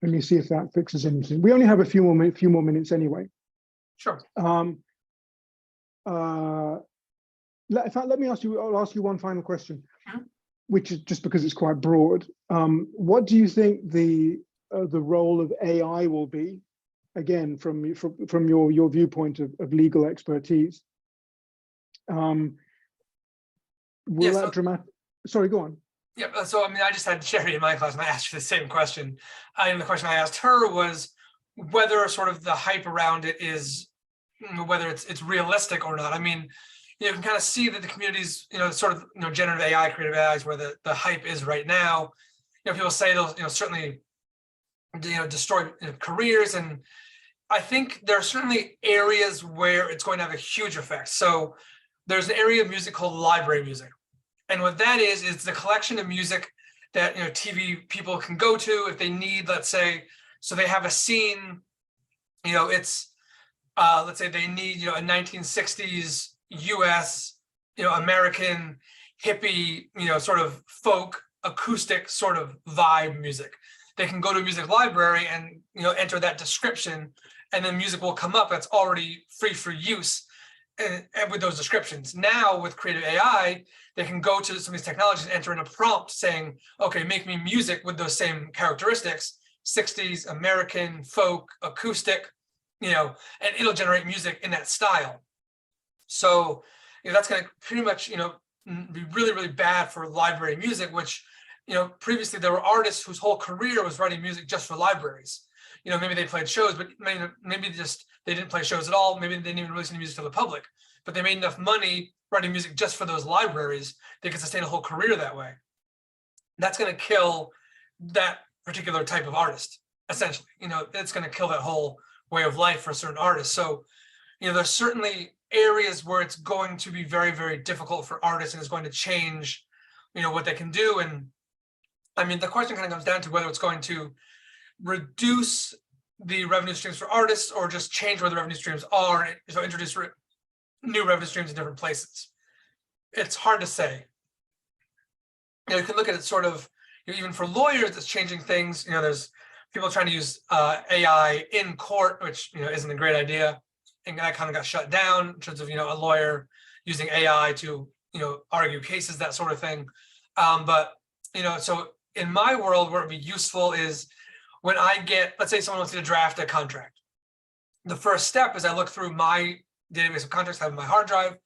Let me see if that fixes anything. We only have a few more minutes anyway. Sure. In fact, let me ask you. I'll ask you one final question, which is just because it's quite broad. What do you think the role of AI will be? Again, from your viewpoint of legal expertise. Will that dramatic? Sorry, go on. Yeah, so I mean, I just had Sherry in my class and I asked her the same question. And the question I asked her was whether sort of the hype around it is, whether it's realistic or not. I mean, you can kind of see that the communities, sort of, generative AI, creative AI is where the hype is right now. People say they'll, certainly, destroy careers. And I think there are certainly areas where it's going to have a huge effect. So there's an area of music called library music. And what that is, it's the collection of music that, TV people can go to if they need, let's say, so they have a scene, it's, let's say they need, a 1960s US, American hippie, sort of folk acoustic sort of vibe music. They can go to a music library and, enter that description, and then music will come up that's already free for use. And with those descriptions. Now with creative AI, they can go to some of these technologies and enter in a prompt saying, okay, make me music with those same characteristics, 60s, American, folk, acoustic, and it'll generate music in that style. So that's going to pretty much, be really, really bad for library music, which, previously there were artists whose whole career was writing music just for libraries. Maybe they played shows, but maybe they didn't play shows at all. Maybe they didn't even release any music to the public, but they made enough money writing music just for those libraries. They could sustain a whole career that way. That's going to kill that particular type of artist, essentially. It's going to kill that whole way of life for a certain artist. So, there's certainly areas where it's going to be very, very difficult for artists, and it's going to change, what they can do. And I mean, the question kind of comes down to whether it's going to reduce the revenue streams for artists or just change where the revenue streams are, and so introduce new revenue streams in different places. It's hard to say. You can look at it sort of, even for lawyers, it's changing things. There's people trying to use AI in court, which isn't a great idea, and that kind of got shut down in terms of a lawyer using AI to argue cases, that sort of thing. But so in my world, where it'd be useful is when I get, let's say someone wants me to draft a contract. The first step is I look through my database of contracts I have in my hard drive.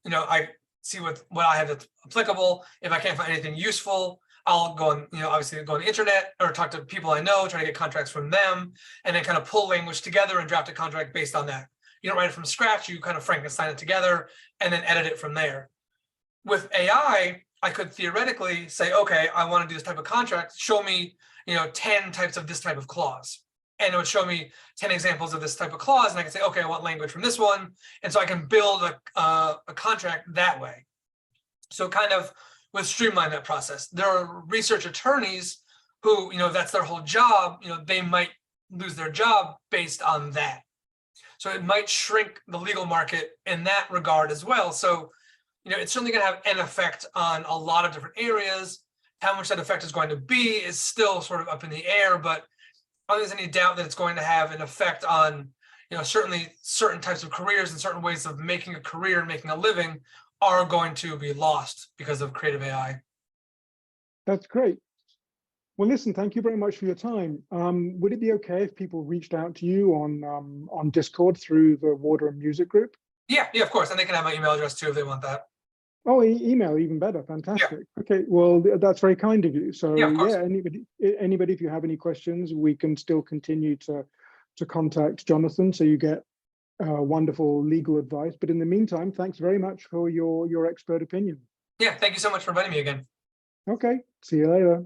I see what I have that's applicable. If I can't find anything useful, I'll go on, obviously go on the internet or talk to people I know, try to get contracts from them, and then kind of pull language together and draft a contract based on that. You don't write it from scratch, you kind of Frankenstein it together and then edit it from there. With AI, I could theoretically say, okay, I want to do this type of contract. Show me, 10 types of this type of clause. And it would show me 10 examples of this type of clause. And I can say, okay, I want language from this one. And so I can build a contract that way. So kind of would streamline that process. There are research attorneys who, that's their whole job, they might lose their job based on that. So it might shrink the legal market in that regard as well. So, it's certainly going to have an effect on a lot of different areas. How much that effect is going to be is still sort of up in the air, but I don't think there's any doubt that it's going to have an effect on, certainly certain types of careers and certain ways of making a career and making a living are going to be lost because of creative AI. That's great. Well, listen, thank you very much for your time. Would it be okay if people reached out to you on Discord through the Water and Music group? Yeah, of course. And they can have my email address too if they want that. Oh, email, even better. Fantastic. Yeah. Okay, well, that's very kind of you. So yeah, anybody, if you have any questions, we can still continue to contact Jonathan so you get wonderful legal advice. But in the meantime, thanks very much for your expert opinion. Yeah, thank you so much for inviting me again. Okay, see you later.